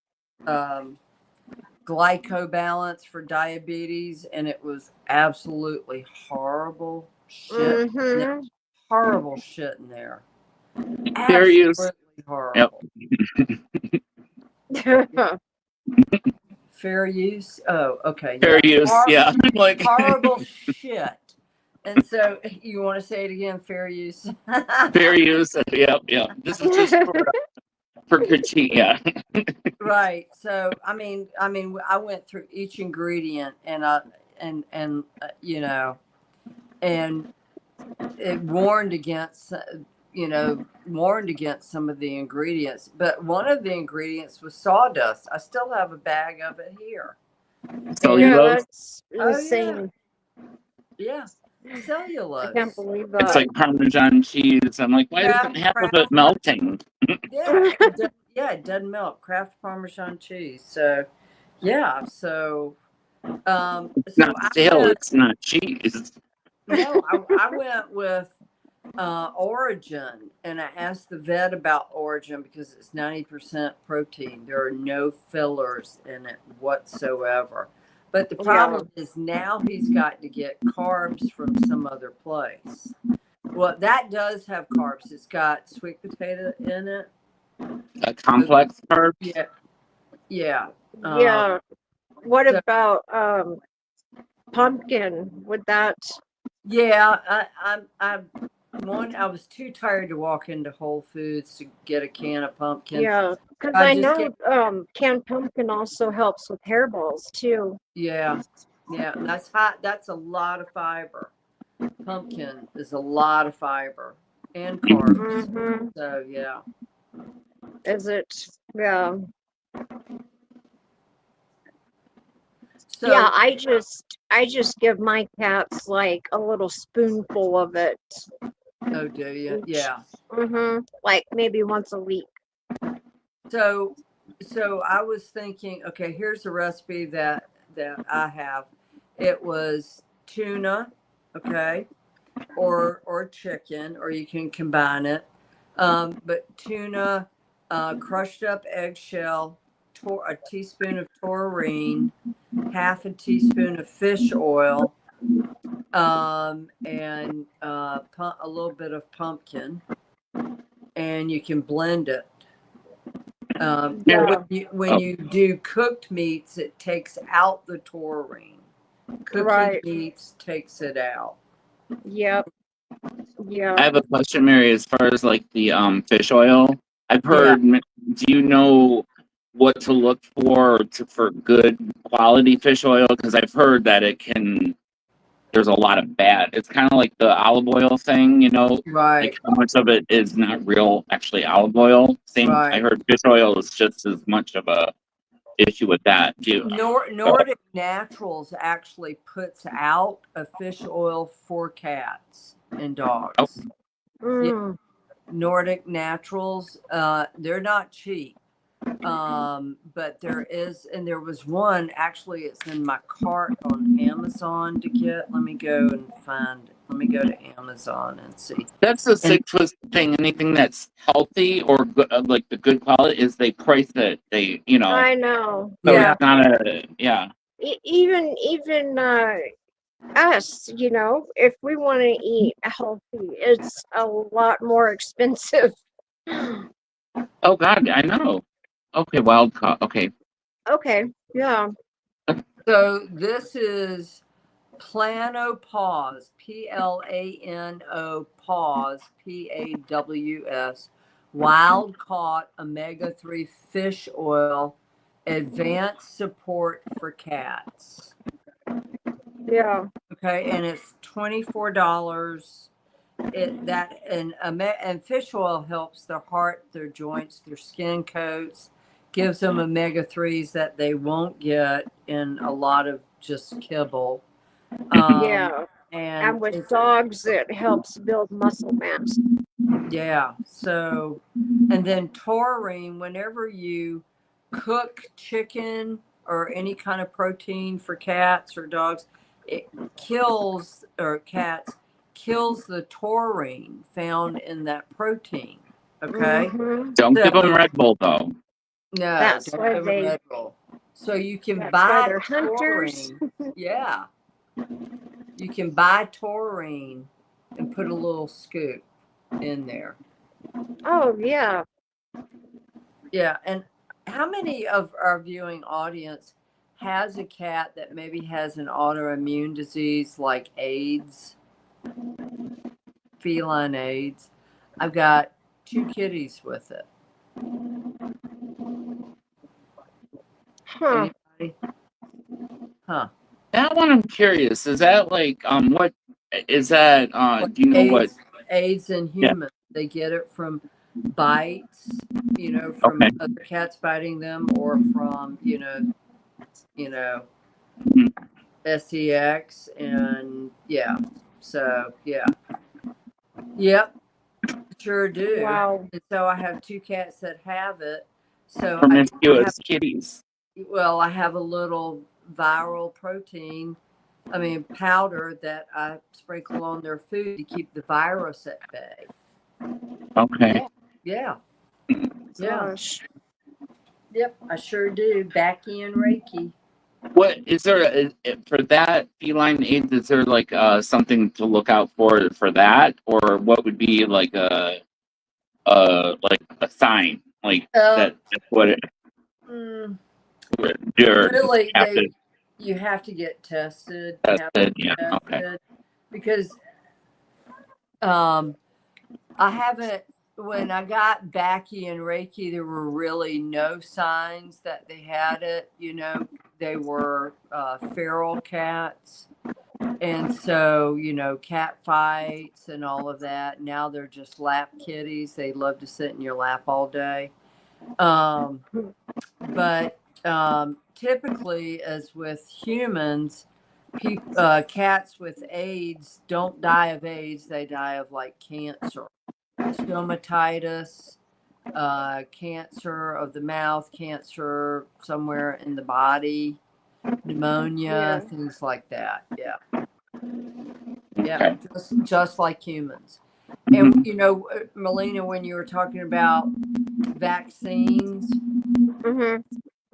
glycobalance for diabetes, and it was absolutely horrible shit. Horrible shit in there. Fair use. Horrible. Yep. Fair use. Oh, okay. Fair use. Yeah. Like horrible shit. And so you want to say it again? Fair use. Fair use. Yep. This is just for critique. Yeah. Right. So I mean, I went through each ingredient and you know, and it warned against warned against some of the ingredients, but one of the ingredients was sawdust. I still have a bag of it here. Cellulose. That's Oh, insane. Yeah, I cellulose. can't believe It's that. like Parmesan cheese. I'm like, why isn't half of it melting? Yeah, it doesn't melt. Kraft Parmesan cheese. So, yeah. So, It's not stale. It's not cheese. No, I went with Origin, and I asked the vet about Origin because it's 90% protein. There are no fillers in it whatsoever. But the problem is now he's got to get carbs from some other place. Well, that does have carbs. It's got sweet potato in it. A complex carb. Yeah. Yeah. Yeah. What about pumpkin? Would that? Yeah, I was too tired to walk into Whole Foods to get a can of pumpkin. Yeah, because I know canned pumpkin also helps with hairballs too. Yeah, and that's hot. That's a lot of fiber. Pumpkin is a lot of fiber and carbs. Mm-hmm. So yeah. Is it? Yeah. So yeah, I just give my cats like a little spoonful of it. Oh, do you? Yeah. Like maybe once a week. So I was thinking, okay, here's a recipe that I have. It was tuna, okay, or chicken, or you can combine it. But tuna, crushed up eggshell, a teaspoon of taurine, half a teaspoon of fish oil, and a little bit of pumpkin, and you can blend it. When you do cooked meats, it takes out the taurine. Cooking meats takes it out. Yep. Yeah. I have a question, Mary, as far as like the fish oil. I've heard. Yeah. Do you know what to look for for good quality fish oil? Because I've heard that there's a lot of bad. It's kind of like the olive oil thing, Right. Like how much of it is not real, actually olive oil. Same. Right. I heard fish oil is just as much of a issue with that too. Nordic Naturals actually puts out a fish oil for cats and dogs. Yeah. Nordic Naturals, they're not cheap. But there was one, actually it's in my cart on Amazon to get. Let me go and find it. Let me go to Amazon and see. That's the sick twist thing. Anything that's healthy or good, like the good quality, is they price it. I know. So yeah. It's not even us, if we want to eat healthy, it's a lot more expensive. Oh God, I know. Okay, wild caught. Okay. Okay, yeah. So this is Plano-Paws, Plano Paws, PAWS, wild caught omega-3 fish oil, advanced support for cats. Yeah. Okay, and it's $24. And fish oil helps their heart, their joints, their skin coats, gives them omega-3s that they won't get in a lot of just kibble. And with dogs, it helps build muscle mass. Yeah. So, and then taurine, whenever you cook chicken or any kind of protein for cats or dogs, it kills the taurine found in that protein. Okay. Don't give them Red Bull though. No, that's why Red Bull. So you can buy taurine. Yeah. You can buy taurine and put a little scoop in there. Oh, yeah. Yeah. And how many of our viewing audience has a cat that maybe has an autoimmune disease like AIDS, feline AIDS? I've got 2 kitties with it. Huh. Anybody? Huh. That one I'm curious. Is that like what is that? Do you know AIDS in humans? they get it from bites, from Okay. other cats biting them, or from, Mhm. SEX, and so yep, sure do. Wow. And so I have 2 cats that have it. So I have, Promiscuous kitties. well, I have a little viral protein, powder that I sprinkle on their food to keep the virus at bay. Okay. Yeah. Gosh. Yep, I sure do. Backy and Reiki. What is there for that feline AIDS? Is there like something to look out for that, or what would be like a sign like Um, that's what it mm, you're really, have to you have to get tested. test it? Yeah. Okay. Tested because I haven't. When I got Backy and Reiki, there were really no signs that they had it. They were feral cats. And so, cat fights and all of that. Now they're just lap kitties. They love to sit in your lap all day. But typically, as with humans, cats with AIDS don't die of AIDS. They die of like cancer, stomatitis, cancer of the mouth, cancer somewhere in the body, pneumonia, things like that. Yeah. Yeah, just like humans. And Melina, when you were talking about vaccines,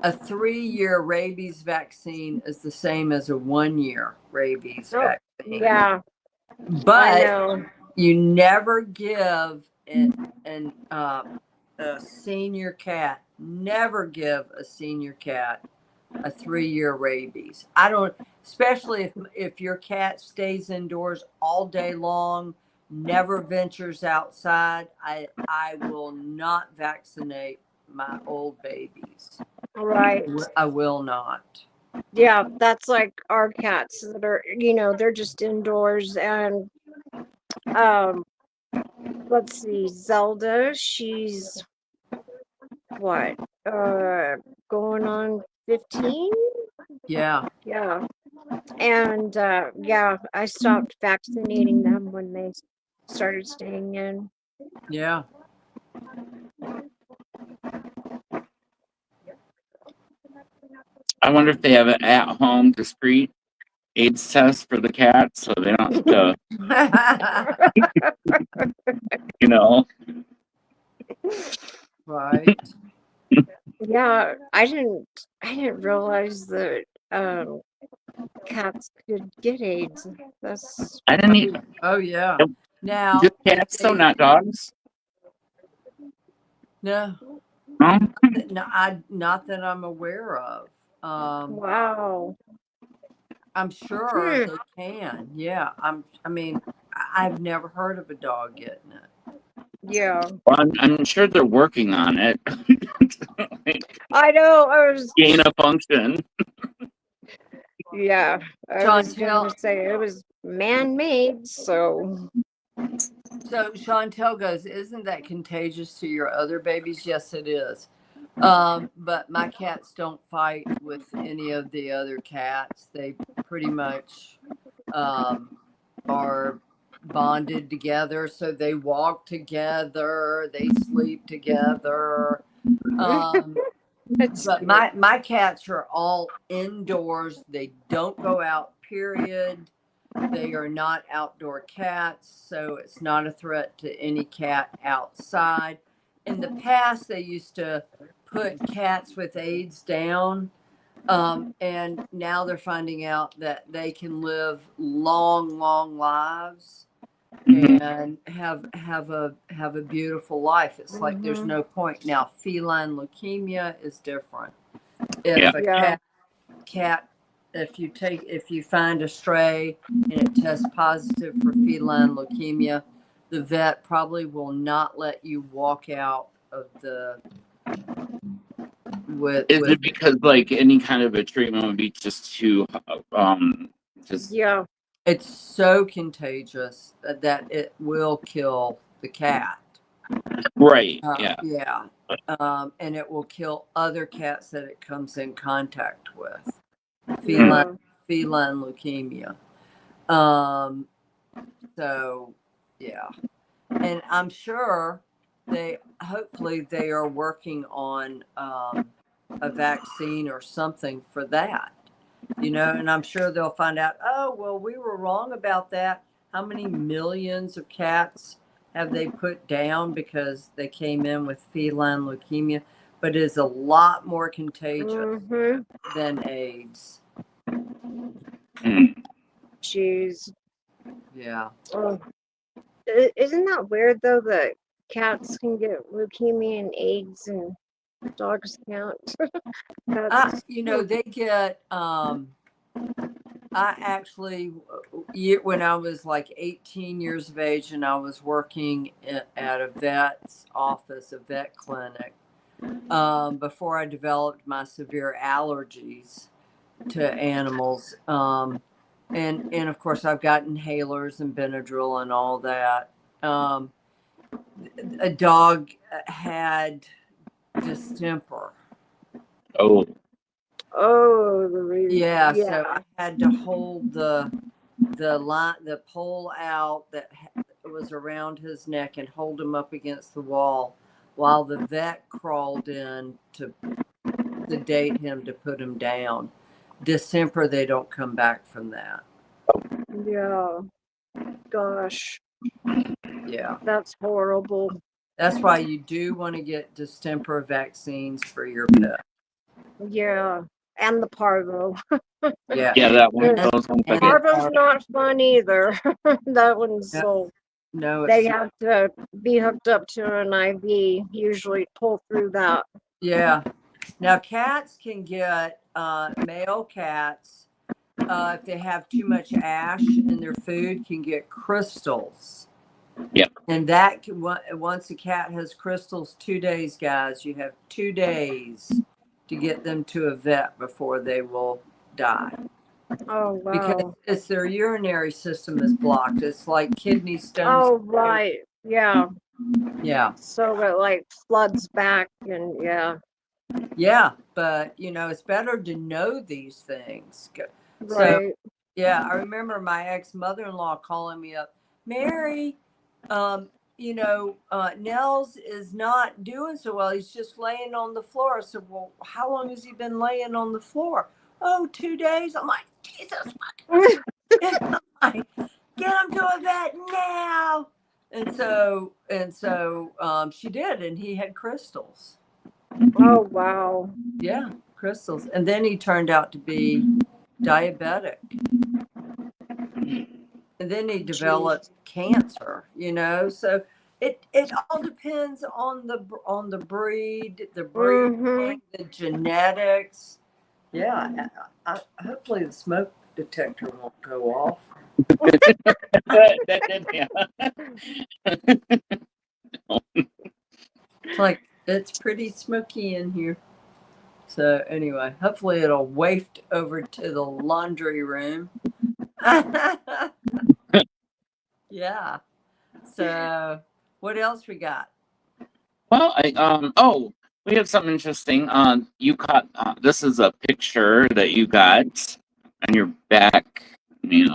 a 3-year rabies vaccine is the same as a 1-year rabies vaccine. Yeah. I But know. you never give a senior cat, never give a senior cat a 3-year rabies. I don't, especially if your cat stays indoors all day long, never ventures outside. I will not vaccinate my old babies. Right. I will not. Yeah, that's like our cats that are, they're just indoors. And let's see, Zelda, she's what? Going on 15? Yeah. Yeah. And yeah, I stopped vaccinating them when they started staying in. Yeah. I wonder if they have an at-home discreet AIDS test for the cats, so they don't have to, Right. Yeah, I didn't realize that cats could get AIDS. That's I didn't even. Oh yeah. Now Just cats, though, not dogs. no, No. not that I'm aware of. wow. I'm sure they can. Yeah. I've never heard of a dog getting it. Yeah. Well, I'm sure they're working on it. I know. I was. Gain of function. Yeah. I was Chantel, gonna say it was man-made, so. so Chantel goes, isn't that contagious to your other babies? Yes, it is. But my cats don't fight with any of the other cats. They pretty much are bonded together, so they walk together, they sleep together. That's But cute. my cats are all indoors. They don't go out, period. They are not outdoor cats, so it's not a threat to any cat outside. In the past, they used to put cats with AIDS down, and now they're finding out that they can live long, long lives and have a beautiful life. It's like there's no point. Now, feline leukemia is different. If a cat, if you find a stray and it tests positive for feline leukemia, the vet probably will not let you walk out of the Is it because like any kind of a treatment would be just too it's so contagious that it will kill the cat. Right. Yeah. Yeah. And it will kill other cats that it comes in contact with. Feline leukemia. So yeah. And I'm sure hopefully they are working on a vaccine or something for that, and I'm sure they'll find out, oh, well, we were wrong about that. How many millions of cats have they put down because they came in with feline leukemia? But it is a lot more contagious than AIDS. Jeez. Yeah. Oh. Isn't that weird though that cats can get leukemia and AIDS and dogs can't? They get I actually, when I was like 18 years of age and I was working at a vet's office, a vet clinic, before I developed my severe allergies to animals. And of course, I've got inhalers and Benadryl and all that. A dog had distemper. Oh. Yeah, so I had to hold the pole out that was around his neck and hold him up against the wall while the vet crawled in to sedate him to put him down. Distemper, they don't come back from that. Yeah. Gosh. Yeah. That's horrible. That's why you do want to get distemper vaccines for your pet. Yeah. And the parvo. Yeah. Yeah, that one. Those ones. Parvo's not fun either. That one's so. No, they have to be hooked up to an IV, usually pull through that. Yeah. Now, cats can get, male cats, if they have too much ash in their food, can get crystals. Yep. And that once a cat has crystals, 2 days, guys, you have 2 days to get them to a vet before they will die. Oh, wow. Because it's their urinary system is blocked. It's like kidney stones. Oh, right. Yeah. Yeah. So it like floods back and yeah. Yeah, but it's better to know these things. Right. So, yeah, I remember my ex-mother-in-law calling me up, Mary, Nels is not doing so well. He's just laying on the floor. I said, well, how long has he been laying on the floor? Oh, 2 days. I'm like, Jesus, I'm like, get him to a vet now. And so she did, and he had crystals. Oh, wow. Yeah, crystals. And then he turned out to be diabetic. And then he developed cancer, So it all depends on the breed, the genetics. Yeah, hopefully the smoke detector won't go off. That did, yeah. It's like it's pretty smoky in here. So anyway, hopefully it'll waft over to the laundry room. Yeah. So what else we got? Well, we have something interesting. You caught this is a picture that you got on your back. We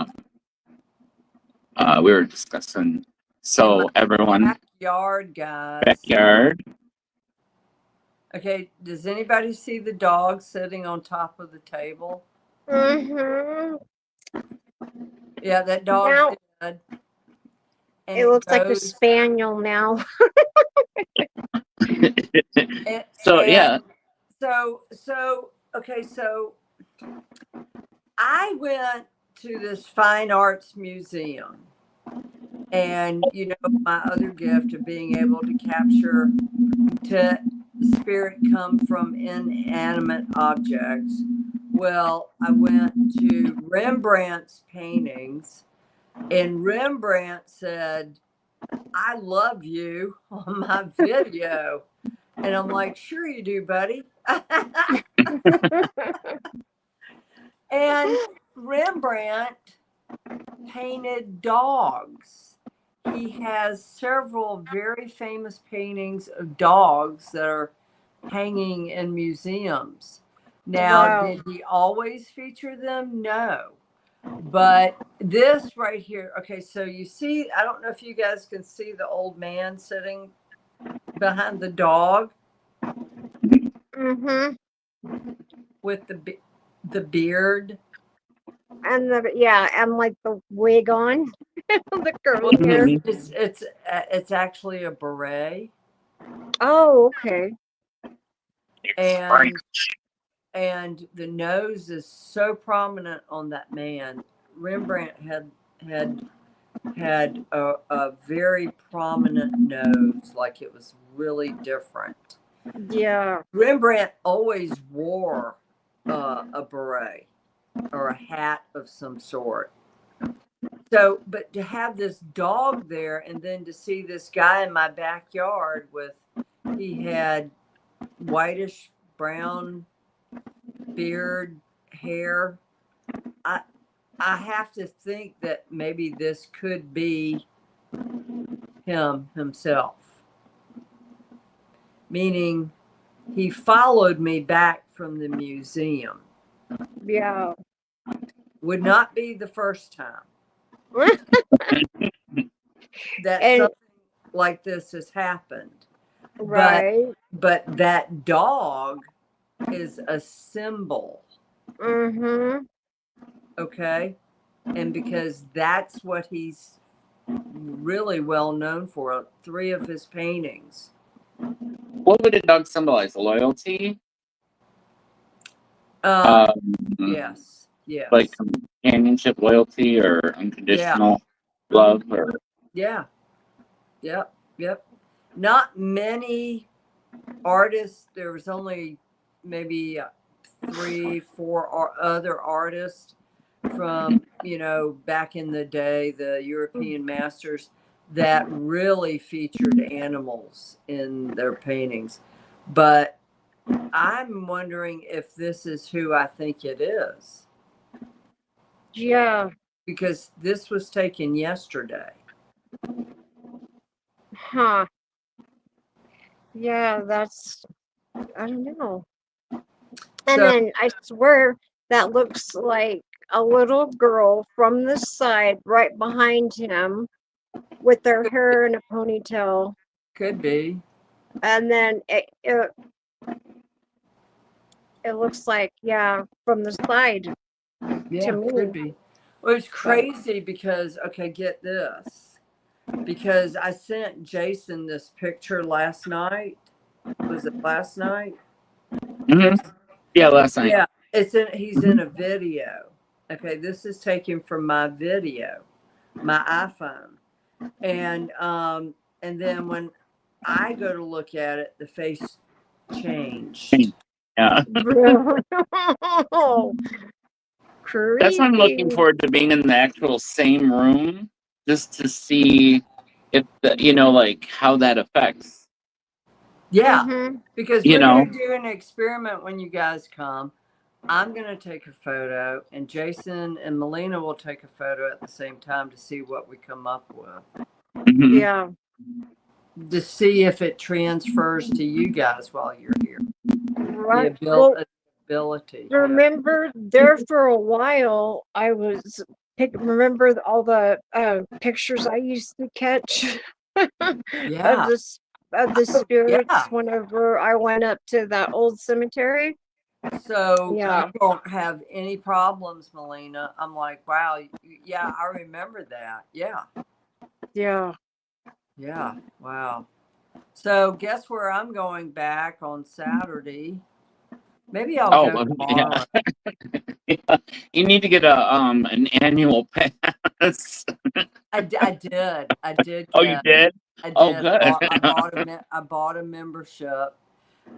were discussing. So everyone, backyard, guys. Backyard. Okay, does anybody see the dog sitting on top of the table? Yeah, that dog's dead. And it looks like a spaniel now. So I went to this fine arts museum, and my other gift of being able to capture spirit come from inanimate objects. Well, I went to Rembrandt's paintings, and Rembrandt said, I love you on my video. And I'm like, sure you do, buddy. And Rembrandt painted dogs. he has several very famous paintings of dogs that are hanging in museums. Now, Wow. did he always feature them? No. But this right here, okay, so you see, I don't know if you guys can see the old man sitting behind the dog Mm-hmm. with the beard. And and like the wig on, the Well, curly hair. it's actually a beret, Oh, okay. and the nose is so prominent on that man. Rembrandt had a very prominent nose, like it was really different. Yeah. Rembrandt always wore a beret or a hat of some sort. So, but to have this dog there and then to see this guy in my backyard he had whitish brown beard, hair. I have to think that maybe this could be himself. Meaning he followed me back from the museum. Yeah. Would not be the first time that And something like this has happened. right. But that dog is a symbol. Mm-hmm. Okay. And because that's what he's really well known for, 3 of his paintings. What would a dog symbolize? Loyalty? Yes. Yes. Like companionship, loyalty, or unconditional love, or Yeah. Yep. Yep. Not many artists. There was only maybe 3, 4 other artists from, back in the day, the European masters that really featured animals in their paintings. But I'm wondering if this is who I think it is. Yeah. Because this was taken yesterday. Huh. Yeah, I don't know. And then I swear that looks like a little girl from the side right behind him with their hair in a ponytail. Could be. And then it looks like, from the side Yeah, to me. could be. Well, it's crazy because, okay, get this. Because I sent Jason this picture last night. Was it last night? Mm-hmm. Yeah, last night. Yeah, he's in a video. Okay, this is taken from my video, my iPhone. And then when I go to look at it, the face changed. Yeah. Creepy. That's why I'm looking forward to being in the actual same room, just to see if like how that affects. Yeah, Mm-hmm. because we're going to do an experiment when you guys come. I'm going to take a photo, and Jason and Melina will take a photo at the same time to see what we come up with. Mm-hmm. Yeah. To see if it transfers to you guys while you're here. Right. The ability. Remember, there for a while, I was remember all the pictures I used to catch Yeah. of the spirits Yeah. whenever I went up to that old cemetery. So Yeah. you don't have any problems, Melina. I'm like, wow, yeah, I remember that. Yeah. Yeah. Yeah. Wow. So guess where I'm going back on Saturday? Maybe I'll go tomorrow. Yeah. You need to get an annual pass. I did. Oh, you did? I did. Oh, good. I bought a membership.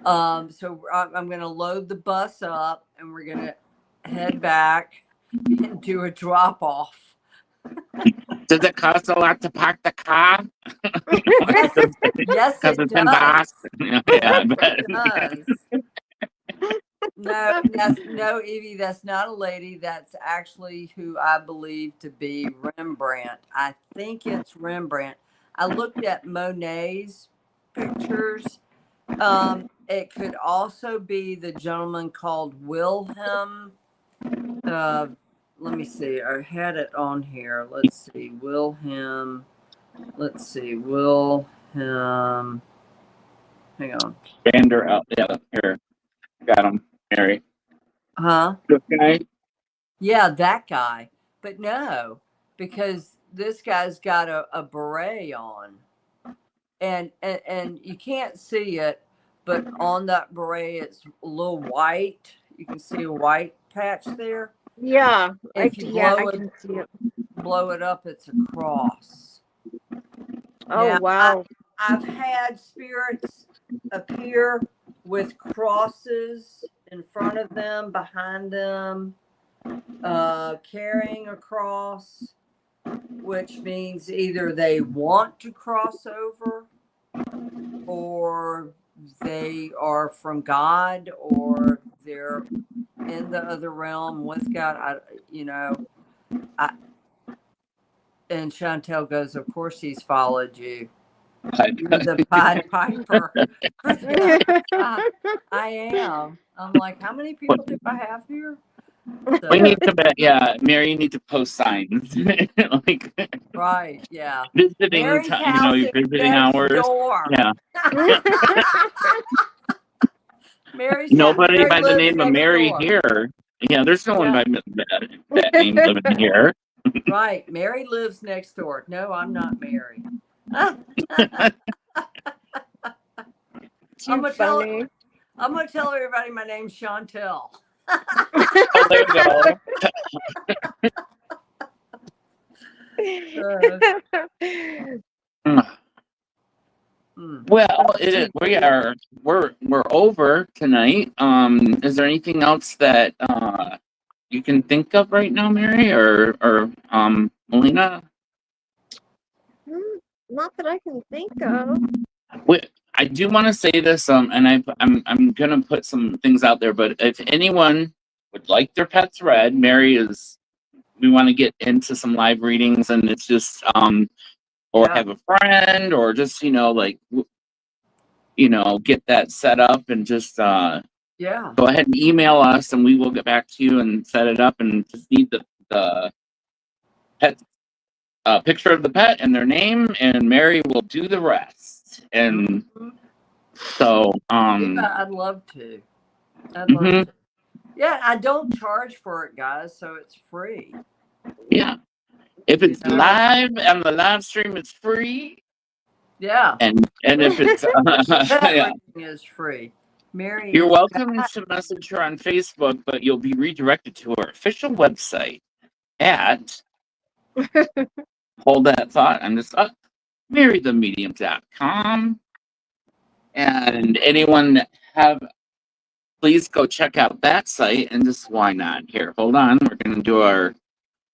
So I'm going to load the bus up, and we're going to head back and do a drop off. Does it cost a lot to park the car? Yes, it it's does. in Boston. Yeah, I bet. It does. No, Evie, that's not a lady. That's actually who I believe to be Rembrandt. I think it's Rembrandt. I looked at Monet's pictures. It could also be the gentleman called Wilhelm. Let me see. I had it on here. Let's see. Wilhelm. Let's see. Wilhelm. Hang on. Vander out. Yeah, here. Got him, Mary. Huh? This guy? Yeah, that guy. But no, because this guy's got a beret on. And you can't see it, but on that beret it's a little white. You can see a white patch there. Yeah, If you I can see it. blow it up, it's a cross. Oh, Now, wow. I've had spirits appear with crosses in front of them, behind them, carrying a cross, which means either they want to cross over, or they are from God, or they're in the other realm with God. And Chantel goes, of course he's followed you. You're the Pied Piper. I am. I'm like, how many people do I have here? So, We need to bet. Yeah, Mary, you need to post signs. Like, right, yeah. visiting Mary's time, house is visiting next hours. door. Yeah. Nobody Nobody by the name of Mary door. here. Yeah, there's no one by that name living here. Right. Mary lives next door. No, I'm not Mary. Too funny. I'm gonna tell everybody my name's Chantel. Oh, there you go. Well, we're over tonight. Is there anything else that you can think of right now, Mary or Melina? Not that I can think of. I do want to say this, and I'm gonna put some things out there. But if anyone would like their pets read, we want to get into some live readings, and it's just or have a friend, or just get that set up, and just go ahead and email us, and we will get back to you and set it up, and just need the pet picture of the pet and their name, and Mary will do the rest. And so I'd love to. Yeah, I don't charge for it, guys, so it's free. Yeah, if it's live and the live stream is free. Yeah, and if it's everything is free. Mary, you're welcome to message her on Facebook, but you'll be redirected to her official website at hold that thought. I'm just up marythemedium.com. And anyone please go check out that site, and just why not? Here, hold on. We're gonna do our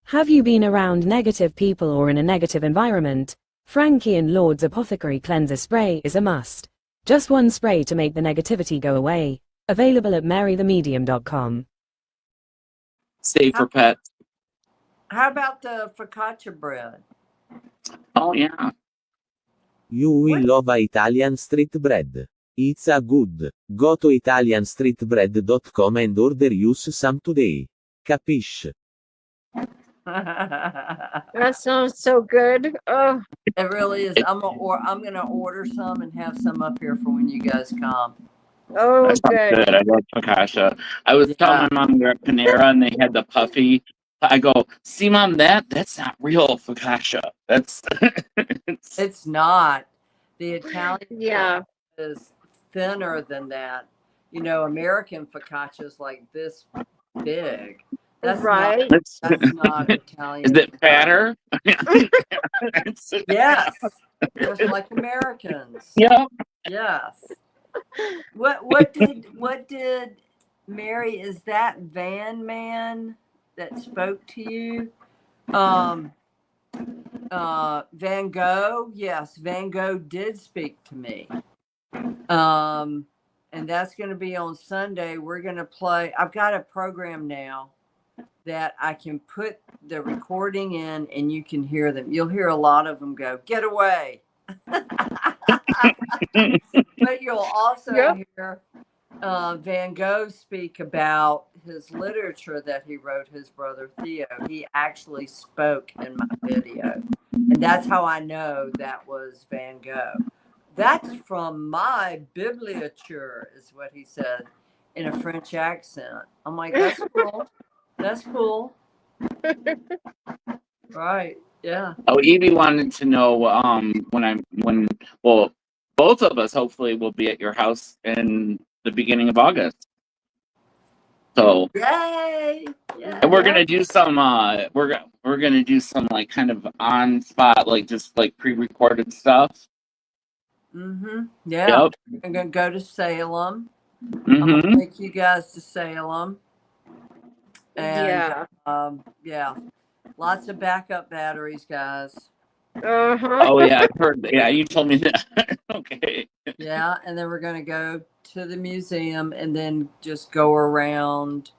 Have you been around negative people or in a negative environment? Frankie and Lord's Apothecary Cleanser Spray is a must. Just one spray to make the negativity go away. Available at marythemedium.com. Save for Pets. How about the focaccia bread? Oh, yeah. You will love Italian street bread. It's a good. Go to italianstreetbread.com and order use some today. Capiche? That sounds so good. Oh, it really is. I'm gonna order some and have some up here for when you guys come. Oh, That sounds good. I love focaccia. I was telling my mom we were at Panera and they had the puffy. I go, see, Mom, that's not real focaccia. That's it's not. The Italian is thinner than that. American focaccia is like this big. That's right. That's not Italian. Is it fatter? Yes. Just like Americans. Yep. Yes. What did Mary, is that Van Man that spoke to you? Van Gogh? Yes, Van Gogh did speak to me. And that's going to be on Sunday. We're going to play. I've got a program now that I can put the recording in and you can hear them. You'll hear a lot of them go, get away. But you'll also Yep. hear Van Gogh speak about his literature that he wrote, his brother Theo. He actually spoke in my video. And that's how I know that was Van Gogh. That's from my bibliature, is what he said in a French accent. I'm like, that's cool. That's cool. Right. Yeah. Oh, Evie wanted to know when well, both of us hopefully will be at your house in the beginning of August. So Yay. Yeah. and we're gonna do some we're gonna do some like kind of on spot, like just like pre-recorded stuff. Mm-hmm. Yeah. Yep. I'm gonna go to Salem. I'm gonna Mm-hmm. take you guys to Salem. And yeah, lots of backup batteries, guys. Uh-huh. Oh yeah, I've heard. Yeah, you told me that. Okay. Yeah, and then we're gonna go to the museum and then just go around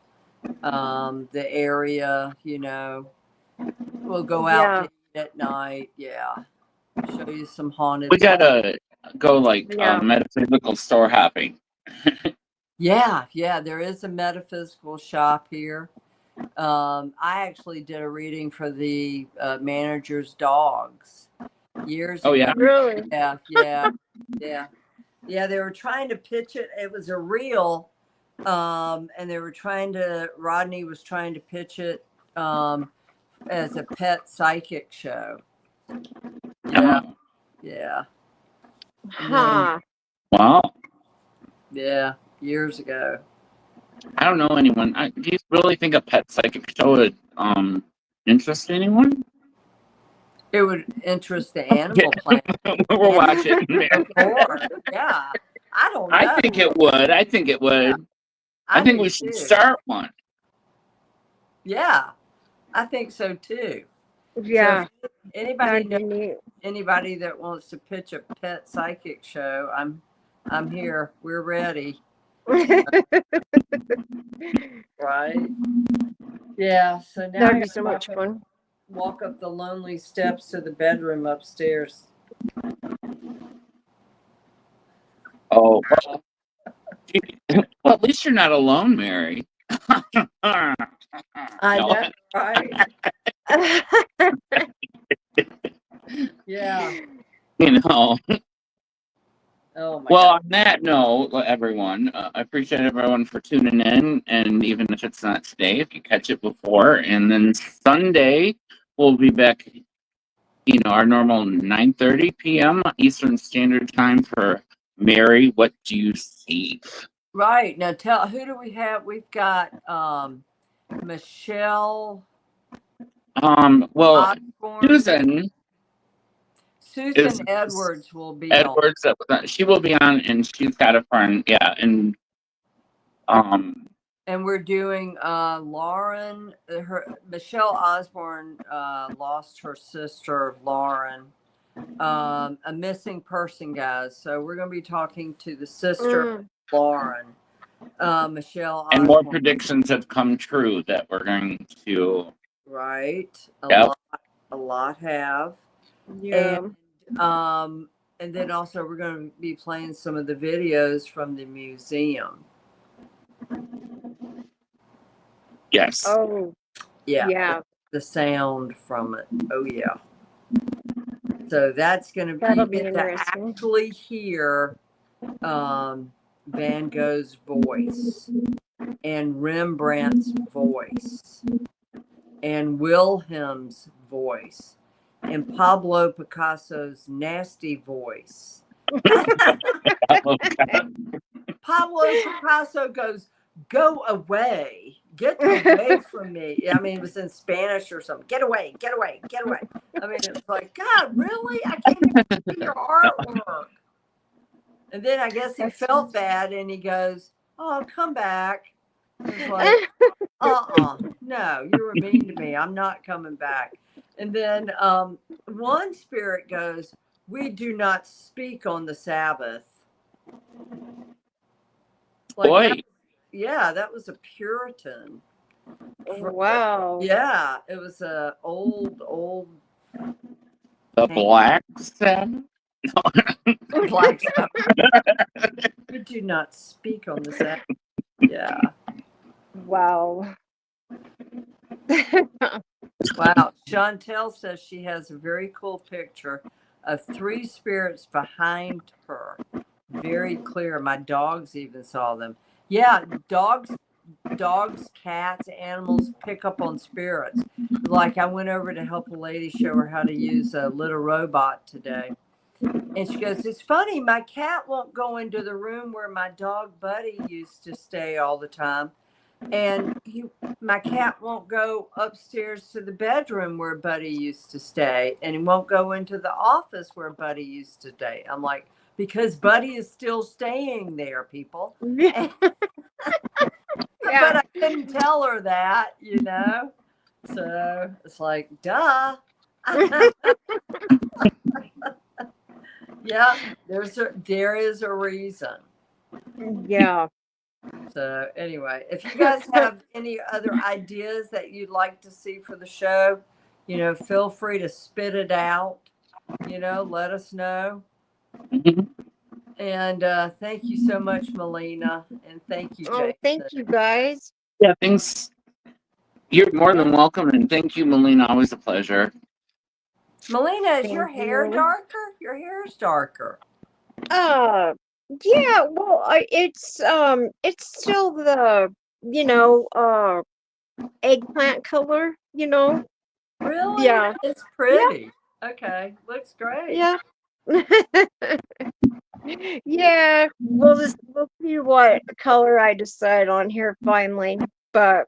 the area. You know, we'll go out Yeah. to eat at night. Yeah, show you some haunted. We gotta go like Yeah. metaphysical store hopping. Yeah, there is a metaphysical shop here. I actually did a reading for the manager's dogs years Oh ago. yeah. Really? Yeah. They were trying to pitch it. It was a reel, and Rodney was trying to pitch it as a pet psychic show. Yeah, Oh, yeah, Huh. well, yeah. Years ago. I don't know anyone. Do you really think a pet psychic show would interest anyone? It would interest the Animal Planet. We're watching. Of course. Yeah. I don't know. I think it would. I think it would. I think do we should too. start one. Yeah, I think so too. Yeah. So if anybody That'd be knows neat. anybody that wants to pitch a pet psychic show, I'm here. We're ready. Right? Yeah. So now I That'd be gotta so much fun. walk up the lonely steps to the bedroom upstairs. Oh, well, well, at least you're not alone, Mary. I No. know, right? Yeah. You know. Oh my Well, God. on that note, everyone, I appreciate everyone for tuning in, and even if it's not today, if you catch it before, and then Sunday we'll be back. You know, our normal 9:30 p.m. Eastern Standard Time for Mary. What do you see? Right. Now who do we have? We've got Michelle Well, Osborne. Susan Susan Edwards will be on. Edwards. She will be on, and she's got a friend. Yeah, and And we're doing Lauren. Michelle Osborne lost her sister Lauren. A missing person, guys. So we're going to be talking to the sister of Lauren. Michelle Osborne. and more predictions have come true that we're going to. Right. Yep. A lot have. Yeah. And then also we're going to be playing some of the videos from the museum. Yes. Oh. Yeah. Yeah. The sound from it. Oh yeah. So that's going to be, That'll be to interesting. actually hear Van Gogh's voice and Rembrandt's voice and Wilhelm's voice and Pablo Picasso's nasty voice. Pablo Picasso goes, "Go away. Get away from me." I mean, it was in Spanish or something. Get away, get away, get away. I mean, it was like, God, really? I can't even see your artwork. And then I guess he felt bad and he goes, "Oh, come back." It's like, no, you were mean to me. I'm not coming back. And then one spirit goes, "We do not speak on the Sabbath." Like, that was a Puritan. Wow. Yeah, it was a old. The Black Sabbath. Black stuff. We do not speak on this app. Yeah. Wow. Wow. Chantel says she has a very cool picture of 3 spirits behind her. Very clear. My dogs even saw them. Yeah, dogs, cats, animals pick up on spirits. Like I went over to help a lady show her how to use a little robot today. And she goes, it's funny, my cat won't go into the room where my dog Buddy used to stay all the time. And my cat won't go upstairs to the bedroom where Buddy used to stay. And he won't go into the office where Buddy used to stay. I'm like, because Buddy is still staying there, people. Yeah. But I couldn't tell her that, you know? So it's like, duh. Yeah, there is a reason. Yeah. So anyway, if you guys have any other ideas that you'd like to see for the show, you know, feel free to spit it out. You know, let us know. And thank you so much, Melina, and thank you, Jason. Oh, thank you guys. Yeah, thanks. You're more than welcome, and thank you, Melina. Always a pleasure. Melina, is Thank your hair you. darker? Your hair is darker. Yeah, well, it's still the, you know, eggplant color, you know. Really? Yeah. It's pretty. Okay, looks great. Yeah. Yeah, we'll see what color I decide on here finally. But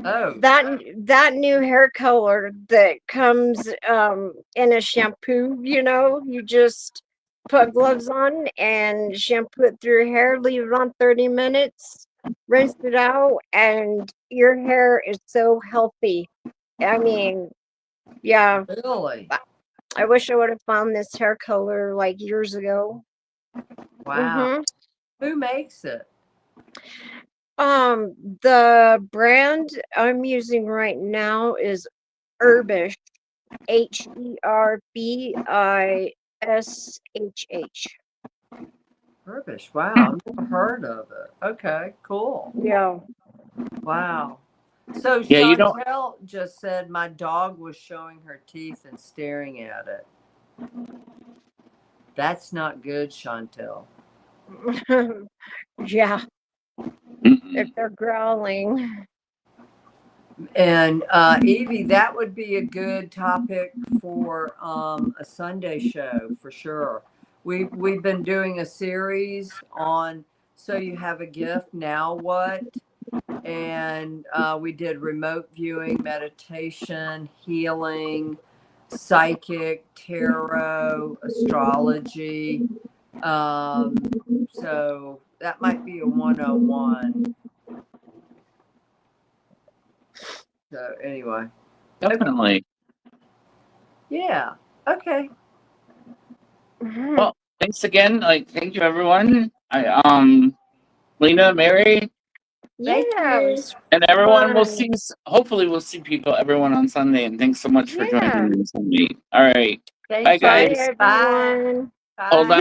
Oh, that new hair color that comes in a shampoo, you know, you just put gloves on and shampoo it through your hair, leave it on 30 minutes, rinse it out, and your hair is so healthy. I mean, yeah, really? I wish I would have found this hair color like years ago. Wow. Mhm. Who makes it? The brand I'm using right now is Herbish, HERBISHH. Herbish. Wow, I've never heard of it. Okay, cool. Yeah. Wow. So Yeah, you don't. Chantel just said my dog was showing her teeth and staring at it. That's not good, Chantel. Yeah, Mm-mm. if they're growling. And Evie, that would be a good topic for a Sunday show for sure. We've been doing a series on So You Have a Gift, Now What? And we did remote viewing, meditation, healing, psychic, tarot, astrology. So that might be a 101. So anyway. Definitely. Yeah. Okay. Well, thanks again. Like, thank you, everyone. Lena, Mary, Thank Yeah, it you. was and everyone. We'll fun. see. Hopefully, we'll see everyone on Sunday. And thanks so much for Yeah. joining me on Sunday. All right. Thank Bye, you. Bye, guys. Bye. everyone. Bye. Hold on.